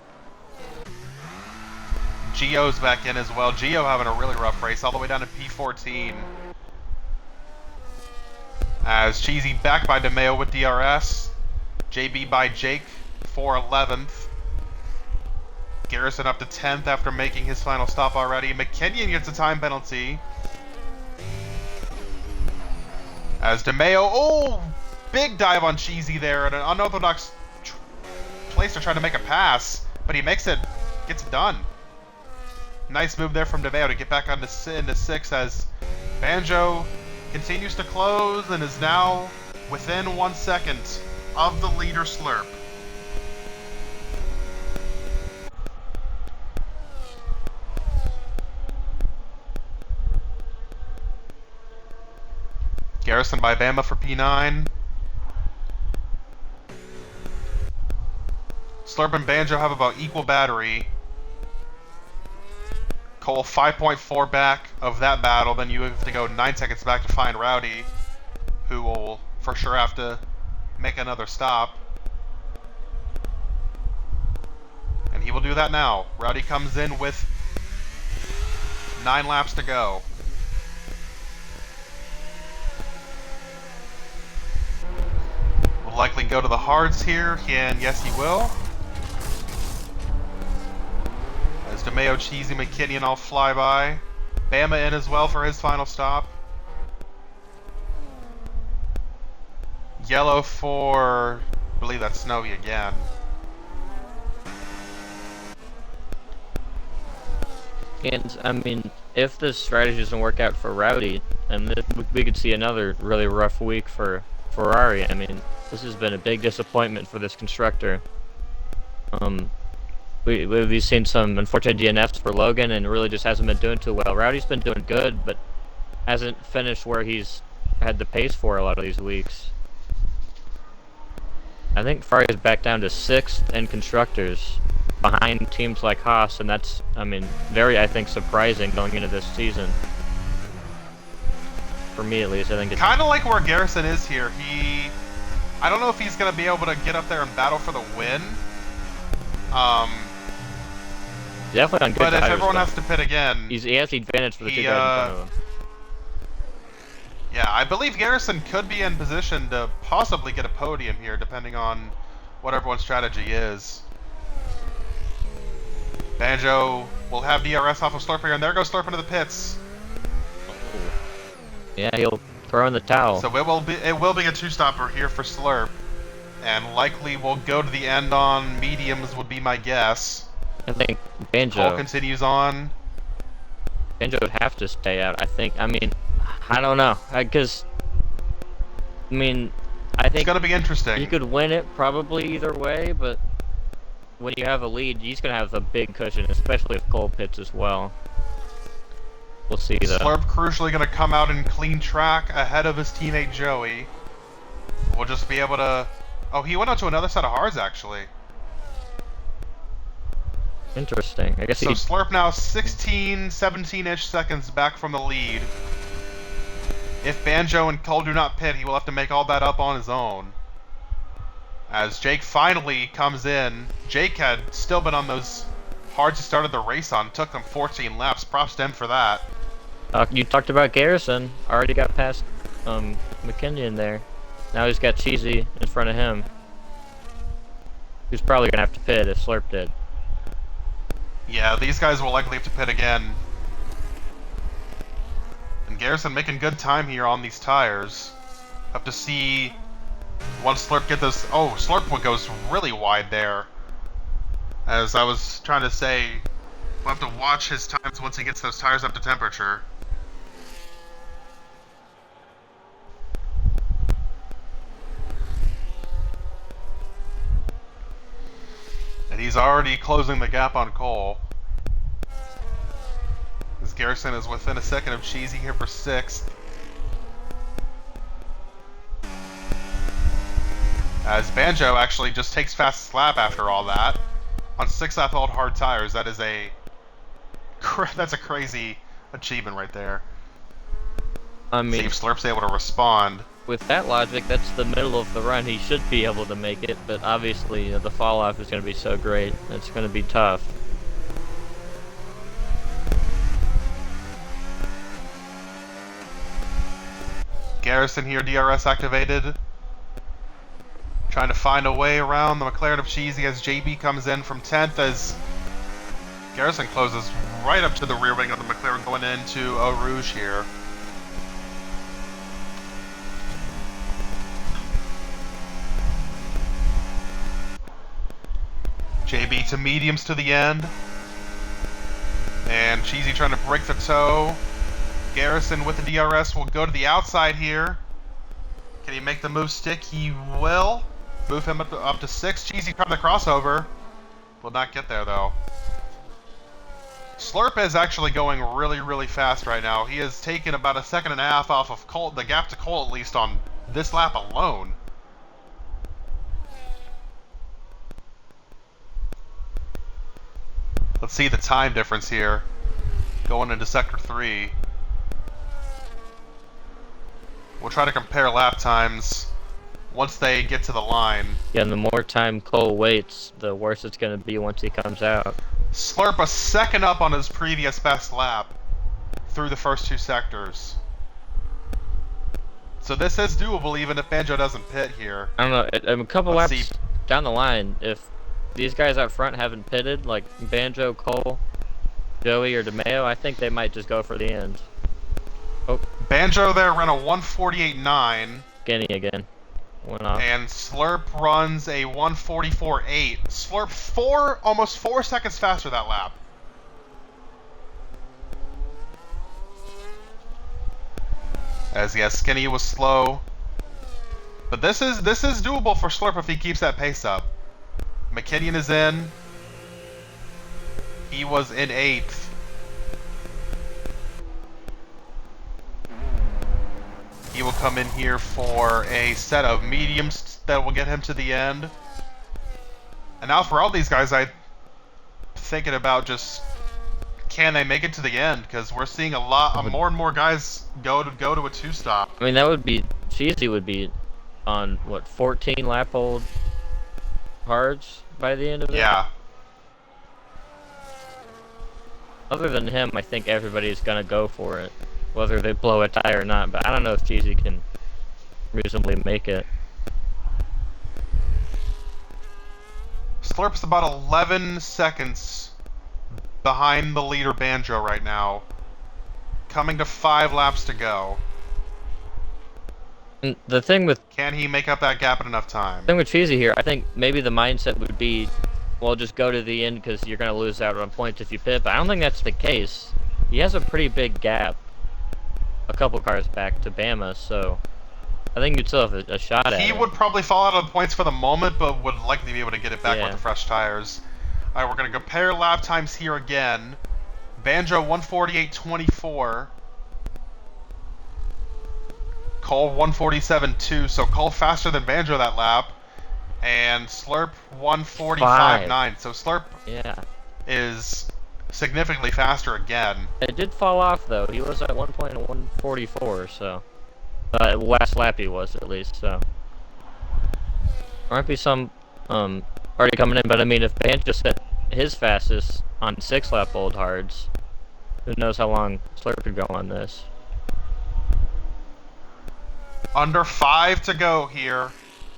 Gio's back in as well. Gio having a really rough race, all the way down to P14. As Cheesy back by DeMeo with DRS. JB by Jake for 11th. Garrison up to 10th after making his final stop already. McKinnon gets a time penalty. As DeMeo, oh, big dive on Cheesy there at an unorthodox place to try to make a pass, but he makes it, gets it done. Nice move there from DeMeo to get back into 6th as Banjo continues to close and is now within 1 second of the leader Slurp. Garrison by Bama for P9. Slurp and Banjo have about equal battery. Cole 5.4 back of that battle, then you have to go 9 seconds back to find Rowdy, who will for sure have to make another stop. And he will do that now. Rowdy comes in with 9 laps to go. Will likely go to the hards here, and yes he will. As DeMeo, Cheesy, McKinnon all fly by. Bama in as well for his final stop. Yellow for, I believe that's Snowy again. And I mean, if this strategy doesn't work out for Rowdy, and we could see another really rough week for Ferrari. I mean, this has been a big disappointment for this constructor. Um, we've seen some unfortunate DNFs for Logan, and really just hasn't been doing too well. Rowdy's been doing good, but hasn't finished where he's had the pace for a lot of these weeks. I think Ferrari is back down to 6th in constructors, behind teams like Haas, and that's, I mean, very, I think, surprising going into this season. For me, at least, I think it's kind of like where Garrison is here. I don't know if he's gonna be able to get up there and battle for the win. definitely on good But tires, if everyone though. has to pit again, He has the advantage for the two guys in front of him. yeah, I believe Garrison could be in position to possibly get a podium here, depending on what everyone's strategy is. Banjo will have DRS off of Slurp here, and there goes Slurp into the pits. Yeah, he'll throw in the towel. So it will be a two-stopper here for Slurp, and likely will go to the end on mediums would be my guess. I think Cole Banjo continues on. would have to stay out. I mean, I don't know, because I mean, I It's think gonna be interesting. he could win it probably either way, but when you have a lead, he's gonna have a big cushion, especially if Cole pits as well. We'll see though. Slurp crucially gonna come out in clean track ahead of his teammate Joey. We'll just be able to... Oh, he went out to another set of hards actually. Interesting. I guess So he. Slurp now 16, 17-ish seconds back from the lead. If Banjo and Cole do not pit, he will have to make all that up on his own. As Jake finally comes in. Jake had still been on those hards he started the race on. Took them 14 laps. Props to him for that. You talked about Garrison. Already got past McKinnon there. Now he's got Cheesy in front of him. Who's probably gonna have to pit if Slurp did. Yeah, these guys will likely have to pit again. And Garrison making good time here on these tires. Have to see once Slurp get this... Oh, Slurp goes really wide there. As I was trying to say, we'll have to watch his times once he gets those tires up to temperature. And he's already closing the gap on Cole. As Garrison is within a second of Cheesy here for 6th. As Banjo actually just takes fastest lap after all that. On 6 lap old hard tires, that is that's a crazy achievement right there. I mean, See if Slurp's able to respond. with that logic, that's the middle of the run. He should be able to make it, but obviously the fall off is going to be so great. It's going to be tough. Garrison here, DRS activated. Trying to find a way around the McLaren of Cheesy as JB comes in from 10th as Garrison closes right up to the rear wing of the McLaren going into Eau Rouge here. JB to mediums to the end. And Cheesy trying to break the toe. Garrison with the DRS will go to the outside here. Can he make the move stick? He will. Move him up to 6. Cheesy trying the crossover. Will not get there though. Slurp is actually going really, really fast right now. He has taken about a second and a half off of Cole, the gap to Cole at least on this lap alone. Let's see the time difference here. Going into Sector 3. We'll try to compare lap times once they get to the line. Yeah, and the more time Cole waits, the worse it's going to be once he comes out. Slurp a second up on his previous best lap through the first 2 sectors. So this is doable even if Banjo doesn't pit here. I don't know, a couple Let's laps see. down the line, if these guys up front haven't pitted, like Banjo, Cole, Joey, or DeMeo, I think they might just go for the end. Oh, Banjo there ran a 148.9. Skinny again. Went off. And Slurp runs a 144.8. Slurp almost 4 seconds faster that lap. As yes, Skinny was slow. But this is doable for Slurp if he keeps that pace up. McKinnon is in. He was in 8th. He will come in here for a set of mediums that will get him to the end. And now for all these guys, I'm thinking about just, can they make it to the end? Because we're seeing a lot, more and more guys go to a 2-stop. I mean, that would be Cheesy would be on what 14 lap hold hards by the end of it. Yeah. Other than him, I think everybody's gonna go for it, whether they blow a tire or not. But I don't know if Cheesy can reasonably make it. Slurp's about 11 seconds behind the leader Banjo right now. Coming to 5 laps to go. And the thing with Can he make up that gap in enough time? Cheesy here, I think maybe the mindset would be, well, just go to the end because you're gonna lose out on points if you pit. But I don't think that's the case. He has a pretty big gap, a couple cars back to Bama, so I think you'd still have a shot at it. He would probably fall out of the points for the moment, but would likely be able to get it back with the fresh tires. Alright, we're going to compare lap times here again. Banjo 148.24. Cole 147.2, so Cole faster than Banjo that lap. And Slurp 145.9, so Slurp is significantly faster again. It did fall off though. He was at 1.144, so last lap he was at least. So there might be some already coming in, but I mean, if Banjo set his fastest on 6 lap old hards, who knows how long Slurp could go on this? Under 5 to go here.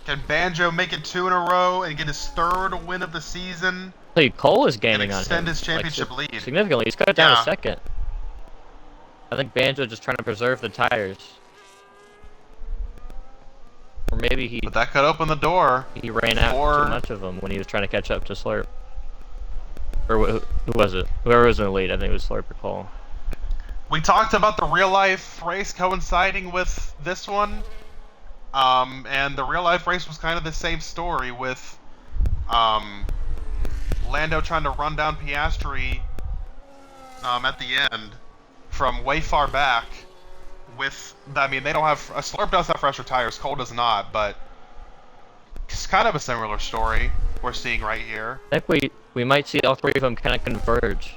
Can Banjo make it 2 in a row and get his 3rd win of the season? Hey, Cole is gaining on him. Extend his championship lead significantly. He's cut it down a second. I think Banjo just trying to preserve the tires, or maybe he. But that could open the door. He ran out too much of them when he was trying to catch up to Slurp. Or who was it? Whoever was in the lead, I think it was Slurp or Cole. We talked about the real life race coinciding with this one. And the real life race was kind of the same story with Lando trying to run down Piastri at the end from way far back. With, I mean, they don't have, Slurp does have fresher tires, Cole does not, but it's kind of a similar story we're seeing right here. I think we might see all 3 of them kind of converge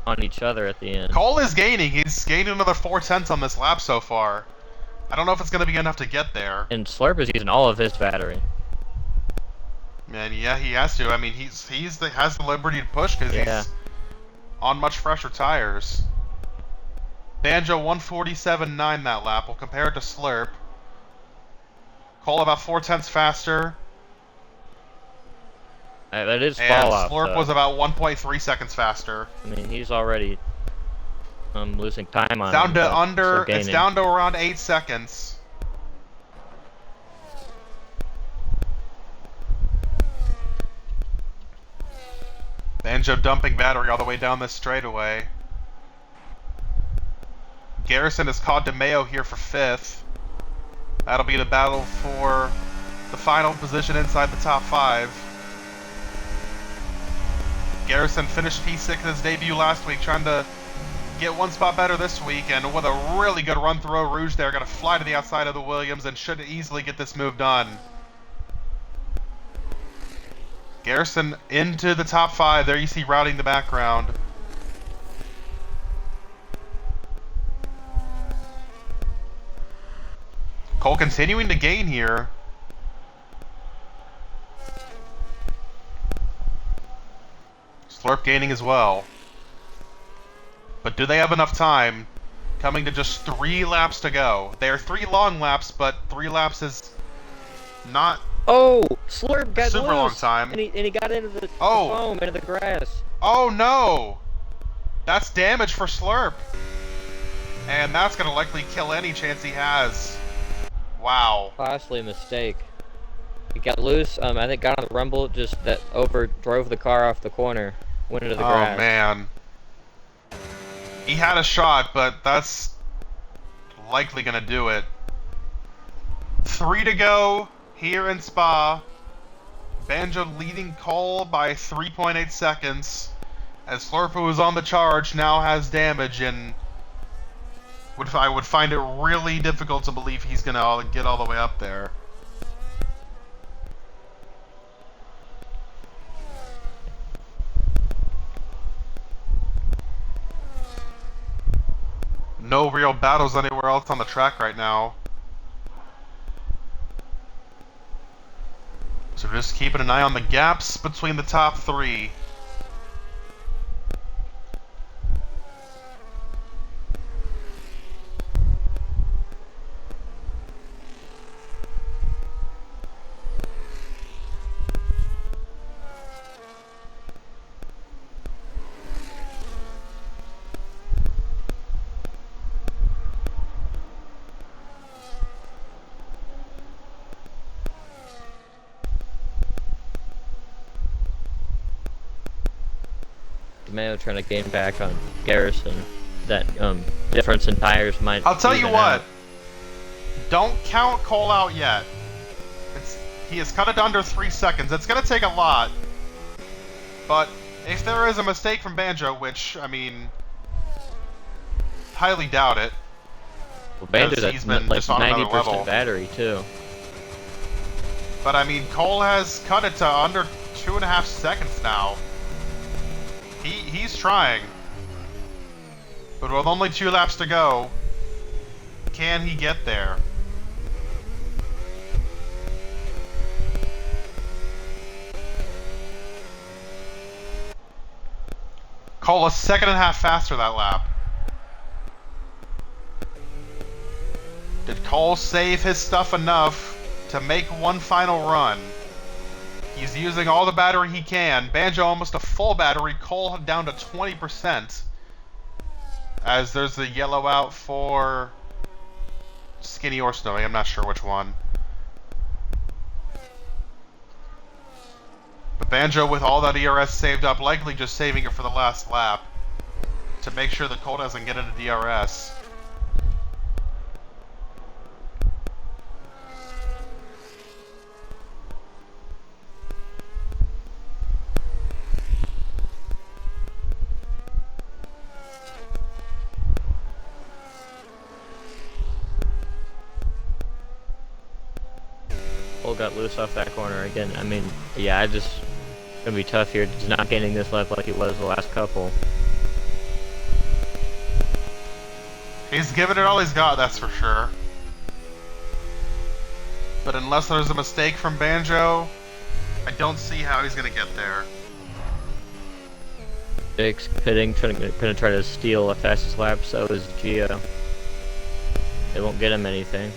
on each other at the end. Cole is gaining. He's gained another 4/10 on this lap so far. I don't know if it's going to be enough to get there. And Slurp is using all of his battery. And yeah, he has to. I mean, he has the liberty to push because he's on much fresher tires. Banjo 147.9 that lap. We'll compare it to Slurp. Cole about 4/10 faster. That is fall off. And Slurp was about 1.3 seconds faster. I mean, he's already losing time on. Down to it's down to around 8 seconds. Banjo dumping battery all the way down this straightaway. Garrison has caught DeMeo here for 5th. That'll be the battle for the final position inside the top 5. Garrison finished P6 in his debut last week, trying to get 1 spot better this week, and with a really good run through Eau Rouge there, going to fly to the outside of the Williams and should easily get this move done. Garrison into the top 5. There you see routing the background. Cole continuing to gain here. Slurp gaining as well. But do they have enough time? Coming to just 3 laps to go. They are 3 long laps, but 3 laps is not Slurp got super loose, long time. and he got into the foam, into the grass. Oh no! That's damage for Slurp. And that's going to likely kill any chance he has. Wow. Costly mistake. He got loose, I think got on the rumble, just that drove the car off the corner, went into the grass. Oh man. He had a shot, but that's likely going to do it. 3 to go here in Spa. Banjo leading Cole by 3.8 seconds. As Slurpoo is on the charge, now has damage, and I would find it really difficult to believe he's going to get all the way up there. No real battles anywhere else on the track right now. So just keeping an eye on the gaps between the top 3. Mayo trying to gain back on Garrison. That difference in tires might. I'll tell you what. Out. Don't count Cole out yet. He has cut it to under 3 seconds. It's going to take a lot. But if there is a mistake from Banjo, which, I mean, highly doubt it. Well, Banjo's he's been like just on another level. 90% battery, too. But, I mean, Cole has cut it to under 2.5 seconds now. He's trying. But with only 2 laps to go, can he get there? Cole a second and a half faster that lap. Did Cole save his stuff enough to make one final run? He's using all the battery he can. Banjo almost a full battery. Cole down to 20%. As there's the yellow out for Skinny or Snowy. I'm not sure which one. But Banjo with all that ERS saved up, likely just saving it for the last lap to make sure that Cole doesn't get into DRS. Got loose off that corner again. I mean, yeah, gonna be tough here. Just not gaining this lap like it was the last couple. He's giving it all he's got, that's for sure. But unless there's a mistake from Banjo, I don't see how he's gonna get there. Jake's pitting, gonna try to steal a fastest lap. So is Gio. It won't get him anything.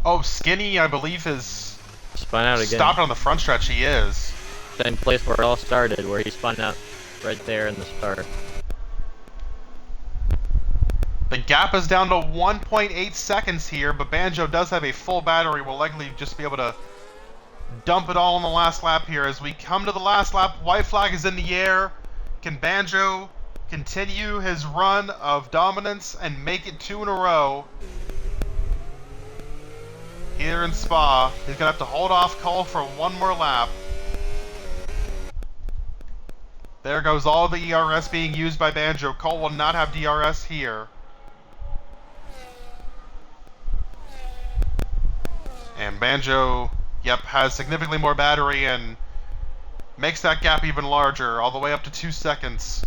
Oh, Skinny, I believe, is spun out again. Stopped on the front stretch. He is. Same place where it all started, where he spun out right there in the start. The gap is down to 1.8 seconds here, but Banjo does have a full battery. Will likely just be able to dump it all in the last lap here. As we come to the last lap, white flag is in the air. Can Banjo continue his run of dominance and make it 2 in a row? Here in Spa, he's gonna have to hold off Cole for one more lap. There goes all the ERS being used by Banjo. Cole will not have DRS here. And Banjo, yep, has significantly more battery and makes that gap even larger, all the way up to 2 seconds.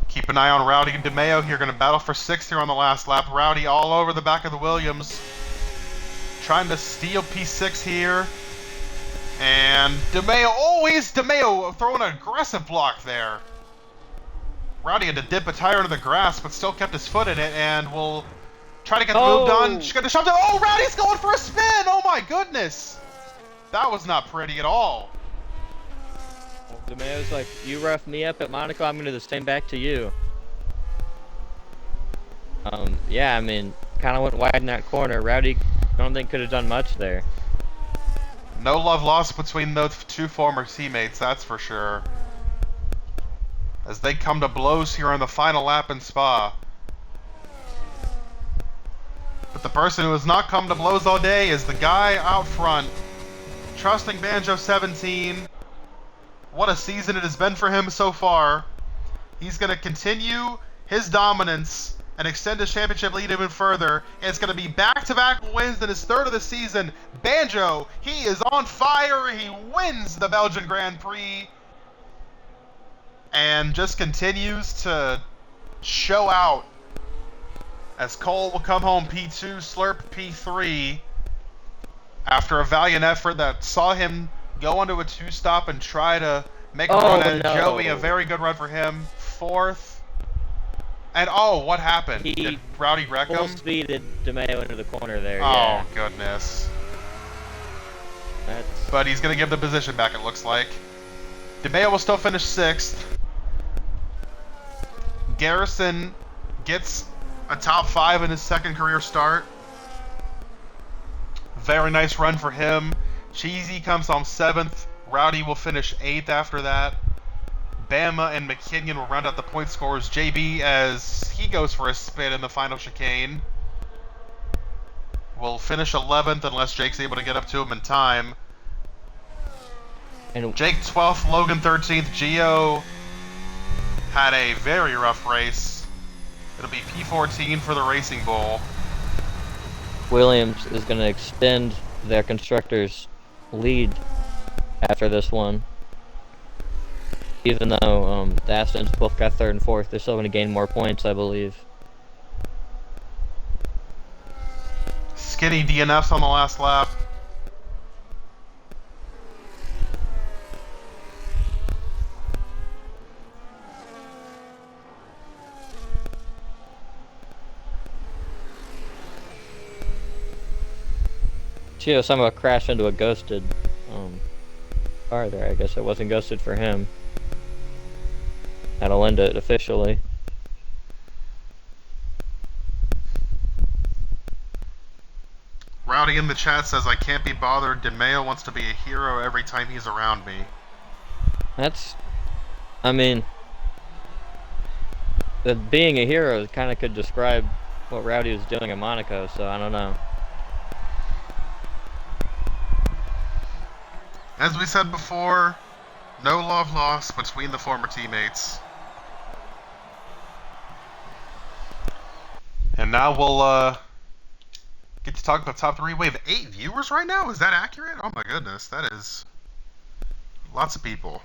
Keep an eye on Rowdy and DeMeo here, going to battle for 6th here on the last lap. Rowdy all over the back of the Williams, trying to steal P6 here. And DeMeo throwing an aggressive block there. Rowdy had to dip a tire into the grass, but still kept his foot in it, and will try to get the move done. She's going to shove it. Oh, Rowdy's going for a spin! Oh my goodness! That was not pretty at all. DeMeo's like, you roughed me up at Monaco, I'm going to do the same back to you. Yeah, I mean, kind of went wide in that corner. Rowdy, I don't think could have done much there. No love lost between those two former teammates, that's for sure. As they come to blows here on the final lap in Spa. But the person who has not come to blows all day is the guy out front, trusting Banjo 17. What a season it has been for him so far. He's going to continue his dominance and extend his championship lead even further. And it's going to be back-to-back wins in his third of the season. Banjo, he is on fire. He wins the Belgian Grand Prix. And just continues to show out. As Cole will come home P2, Slurp P3. After a valiant effort that saw him go onto a two-stop and try to make a run at Joey. A very good run for him. Fourth. And what happened? Did Rowdy wreck him? Full speeded DeMeo into the corner there. Oh, goodness. But he's going to give the position back, it looks like. DeMeo will still finish 6th. Garrison gets a top 5 in his second career start. Very nice run for him. Cheesy comes home 7th. Rowdy will finish 8th after that. Bama and McKinnon will round out the point scorers. JB, as he goes for a spin in the final chicane, will finish 11th unless Jake's able to get up to him in time. And Jake 12th, Logan 13th. Gio had a very rough race. It'll be P14 for the Racing Bull. Williams is going to extend their constructors' lead after this one. Even though the Astons both got 3rd and 4th, they're still going to gain more points, I believe. Skinny DNFs on the last lap. Gio somehow crashed into a ghosted car there. I guess it wasn't ghosted for him. That'll end it officially. Rowdy in the chat says, I can't be bothered. DeMeo wants to be a hero every time he's around me. I mean, being a hero kind of could describe what Rowdy was doing in Monaco, so I don't know. As we said before, no love lost between the former teammates. And now we'll get to talk about top 3. We have 8 viewers right now? Is that accurate? Oh my goodness, that is lots of people.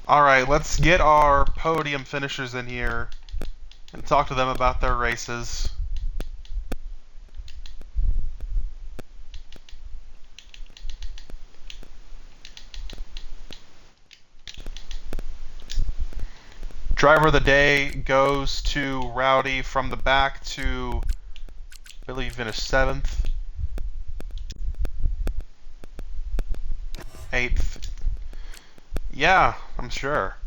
Alright, let's get our podium finishers in here and talk to them about their races. Driver of the day goes to Rowdy from the back to, I believe, finished 7th. 8th. Yeah, I'm sure.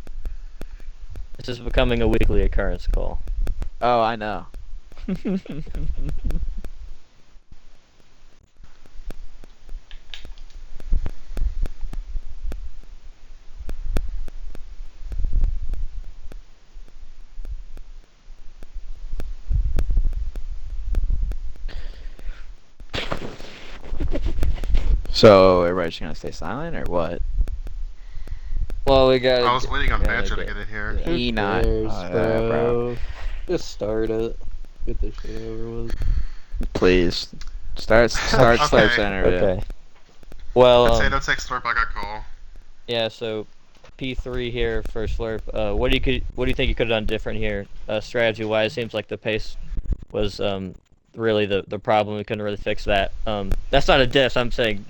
This is becoming a weekly occurrence, Cole. Oh, I know. So everybody's gonna stay silent or what? Well, we got. I was waiting on Banjo to get in here. Who not? cares, bro. bro? Just start it. Get this shit over with. Please start Okay. Slurp Center. Okay. Well, Potato takes Slurp, I got Cole. yeah. So P3 here for Slurp. What do you think you could have done different here, strategy-wise? Seems like the pace was really the problem. We couldn't really fix that. That's not a diss. I'm saying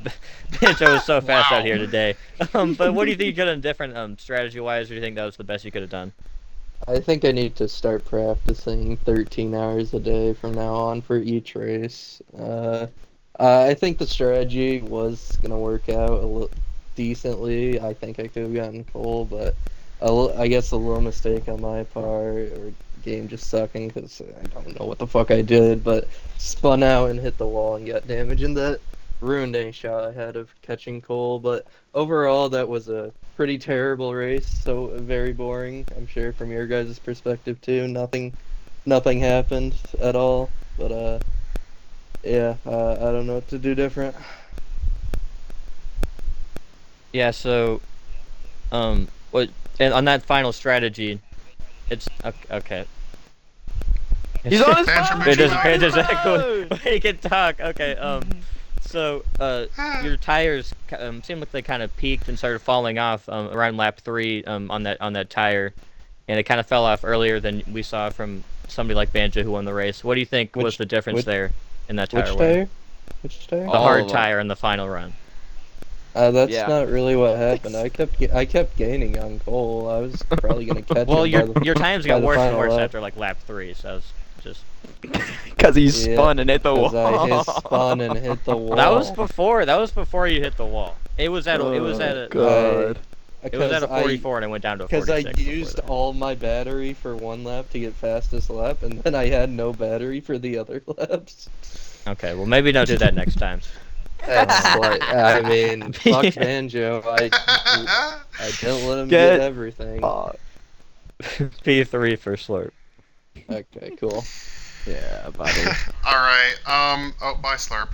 Banjo was so fast out here today. But what do you think you could have done different, strategy-wise? Or do you think that was the best you could have done? I think I need to start practicing 13 hours a day from now on for each race. I think the strategy was gonna work out decently. I think I could have gotten Cole, but I guess a little mistake on my part, or game just sucking because I don't know what the fuck I did, but spun out and hit the wall and got damage, and that ruined any shot I had of catching Cole. But overall, that was a pretty terrible race, so very boring. I'm sure from your guys' perspective too. Nothing happened at all. But yeah, I don't know what to do different. Yeah. So, what? And on that final strategy, it's okay. He's on his Banjo phone. It Moochie doesn't. It mode. doesn't. He can talk. Okay. So, your tires seemed like they kind of peaked and started falling off around lap 3 on that tire, and it kind of fell off earlier than we saw from somebody like Banjo who won the race. What do you think was Which the difference which there in that tire which wear? tire? Which tire? The All hard of 'em. tire in the final run. That's Yeah. not really what happened. I kept gaining on Cole. I was probably gonna catch Well, him. your times by got the worse and final worse lap. after like lap 3, so it's just Because he Yeah, spun and hit the wall. Because I spun and hit the wall. that was before you hit the wall. It was at a God. it was at a 44 and it went down to a Because 46. I before used that. all my battery for one lap to get fastest lap, and then I had no battery for the other laps. Okay, well maybe don't do that next time. But, I mean, fuck Banjo. I didn't let him get everything. P3 for Slurp. Okay, cool. Yeah, buddy. All right. Oh, bye, Slurp.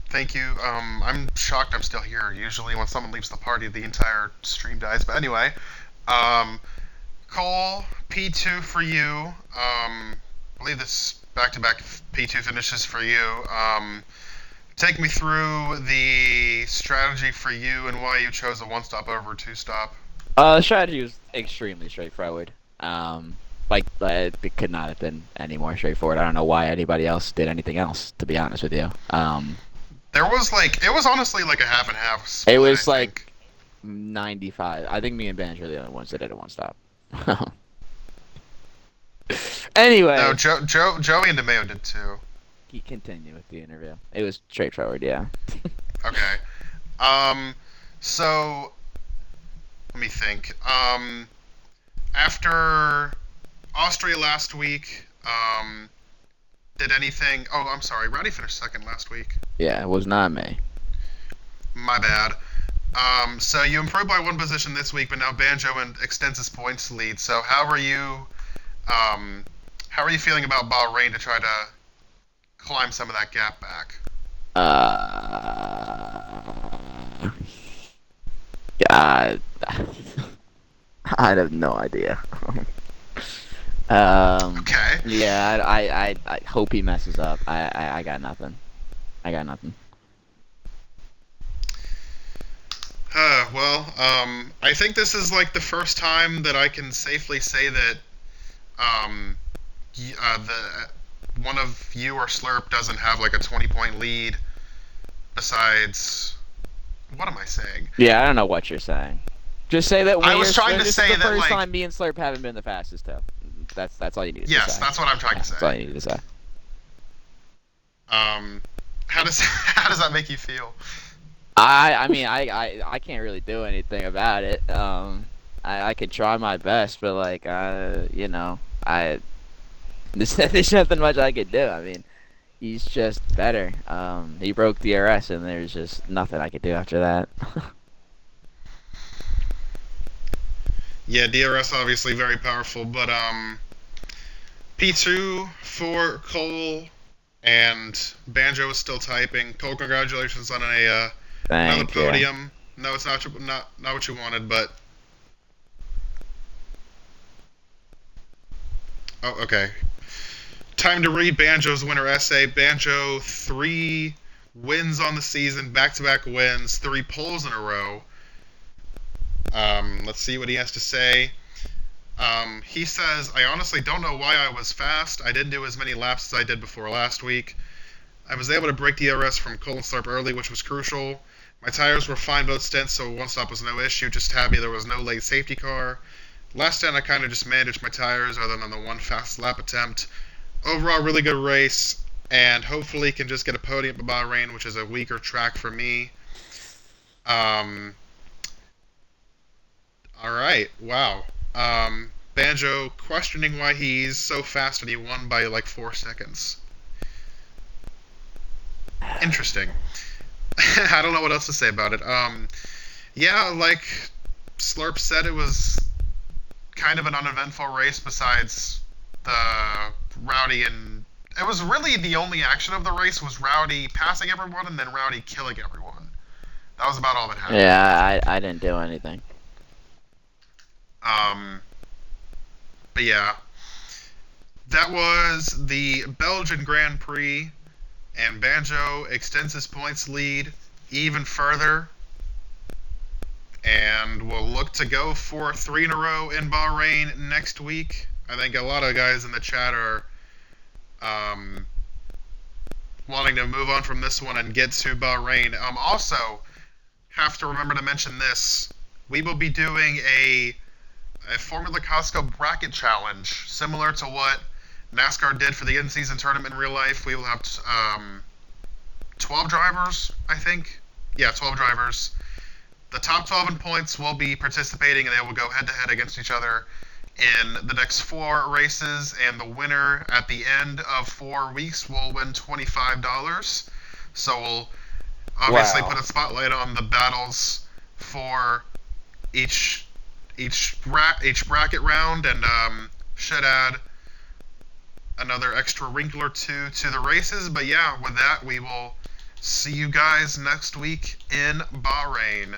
Thank you. I'm shocked I'm still here. Usually, when someone leaves the party, the entire stream dies. But anyway, Cole, P2 for you. I believe this back-to-back P2 finishes for you. Take me through the strategy for you and why you chose a one-stop over a two-stop. The strategy was extremely straightforward. It could not have been any more straightforward. I don't know why anybody else did anything else, to be honest with you. There was it was honestly like a half and half. It Split, was I like think. 95. I think me and Banjo are the only ones that did it one stop. Anyway, No, Joey and DeMeo did too. continue with the interview. It was straightforward, yeah. Okay. So let me think. After Austria last week, did anything? Oh, I'm sorry. Rowdy finished second last week. Yeah, it was not me. My bad. So you improved by one position this week, but now Banjo extends his points lead. So how are you feeling about Bahrain to try to climb some of that gap back? Yeah, I have no idea. Okay. Yeah, I hope he messes up. I got nothing. I got nothing. Well, I think this is like the first time that I can safely say that the one of you or Slurp doesn't have like a 20-point lead. Besides, what am I saying? Yeah, I don't know what you're saying. Just say that. I was trying to this say is the that, first like- time me and Slurp haven't been the fastest too. That's all you need to say. Yes, that's what I'm trying to That's all say. you need to say. How does how does that make you feel? I mean I can't really do anything about it. I could try my best, but like you know, there's nothing much I could do. I mean, he's just better. He broke DRS, and there's just nothing I could do after that. Yeah, DRS obviously very powerful, but P2 for Cole and Banjo is still typing. Cole, congratulations on another Thank you. podium. No, it's not what you wanted, but oh, okay. Time to read Banjo's winner essay. Banjo 3 wins on the season, back-to-back wins, 3 poles in a row. Let's see what he has to say. He says, I honestly don't know why I was fast. I didn't do as many laps as I did before last week. I was able to break DRS from Cole and Slurp early, which was crucial. My tires were fine both stints, so one stop was no issue. Just happy there was no late safety car. Last stint, I kind of just managed my tires other than the one fast lap attempt. Overall, really good race, and hopefully can just get a podium at Bahrain, which is a weaker track for me. All right, wow. Banjo questioning why he's so fast and he won by like 4 seconds. Interesting. I don't know what else to say about it. Yeah, like Slurp said, it was kind of an uneventful race besides the Rowdy and it was really the only action of the race was Rowdy passing everyone and then Rowdy killing everyone. That was about all that happened. Yeah, I didn't do anything. But yeah, that was the Belgian Grand Prix, and Banjo extends his points lead even further, and will look to go for 3 in a row in Bahrain next week. I think a lot of guys in the chat are wanting to move on from this one and get to Bahrain. Also, have to remember to mention this. We will be doing a Formula Costco bracket challenge, similar to what NASCAR did for the in-season tournament in real life. We will have 12 drivers, I think. Yeah, 12 drivers. The top 12 in points will be participating, and they will go head-to-head against each other in the next 4 races, and the winner at the end of 4 weeks will win $25. So we'll obviously put a spotlight on the battles for each bracket round, and should add another extra wrinkle or two to the races. But yeah, with that, we will see you guys next week in Bahrain.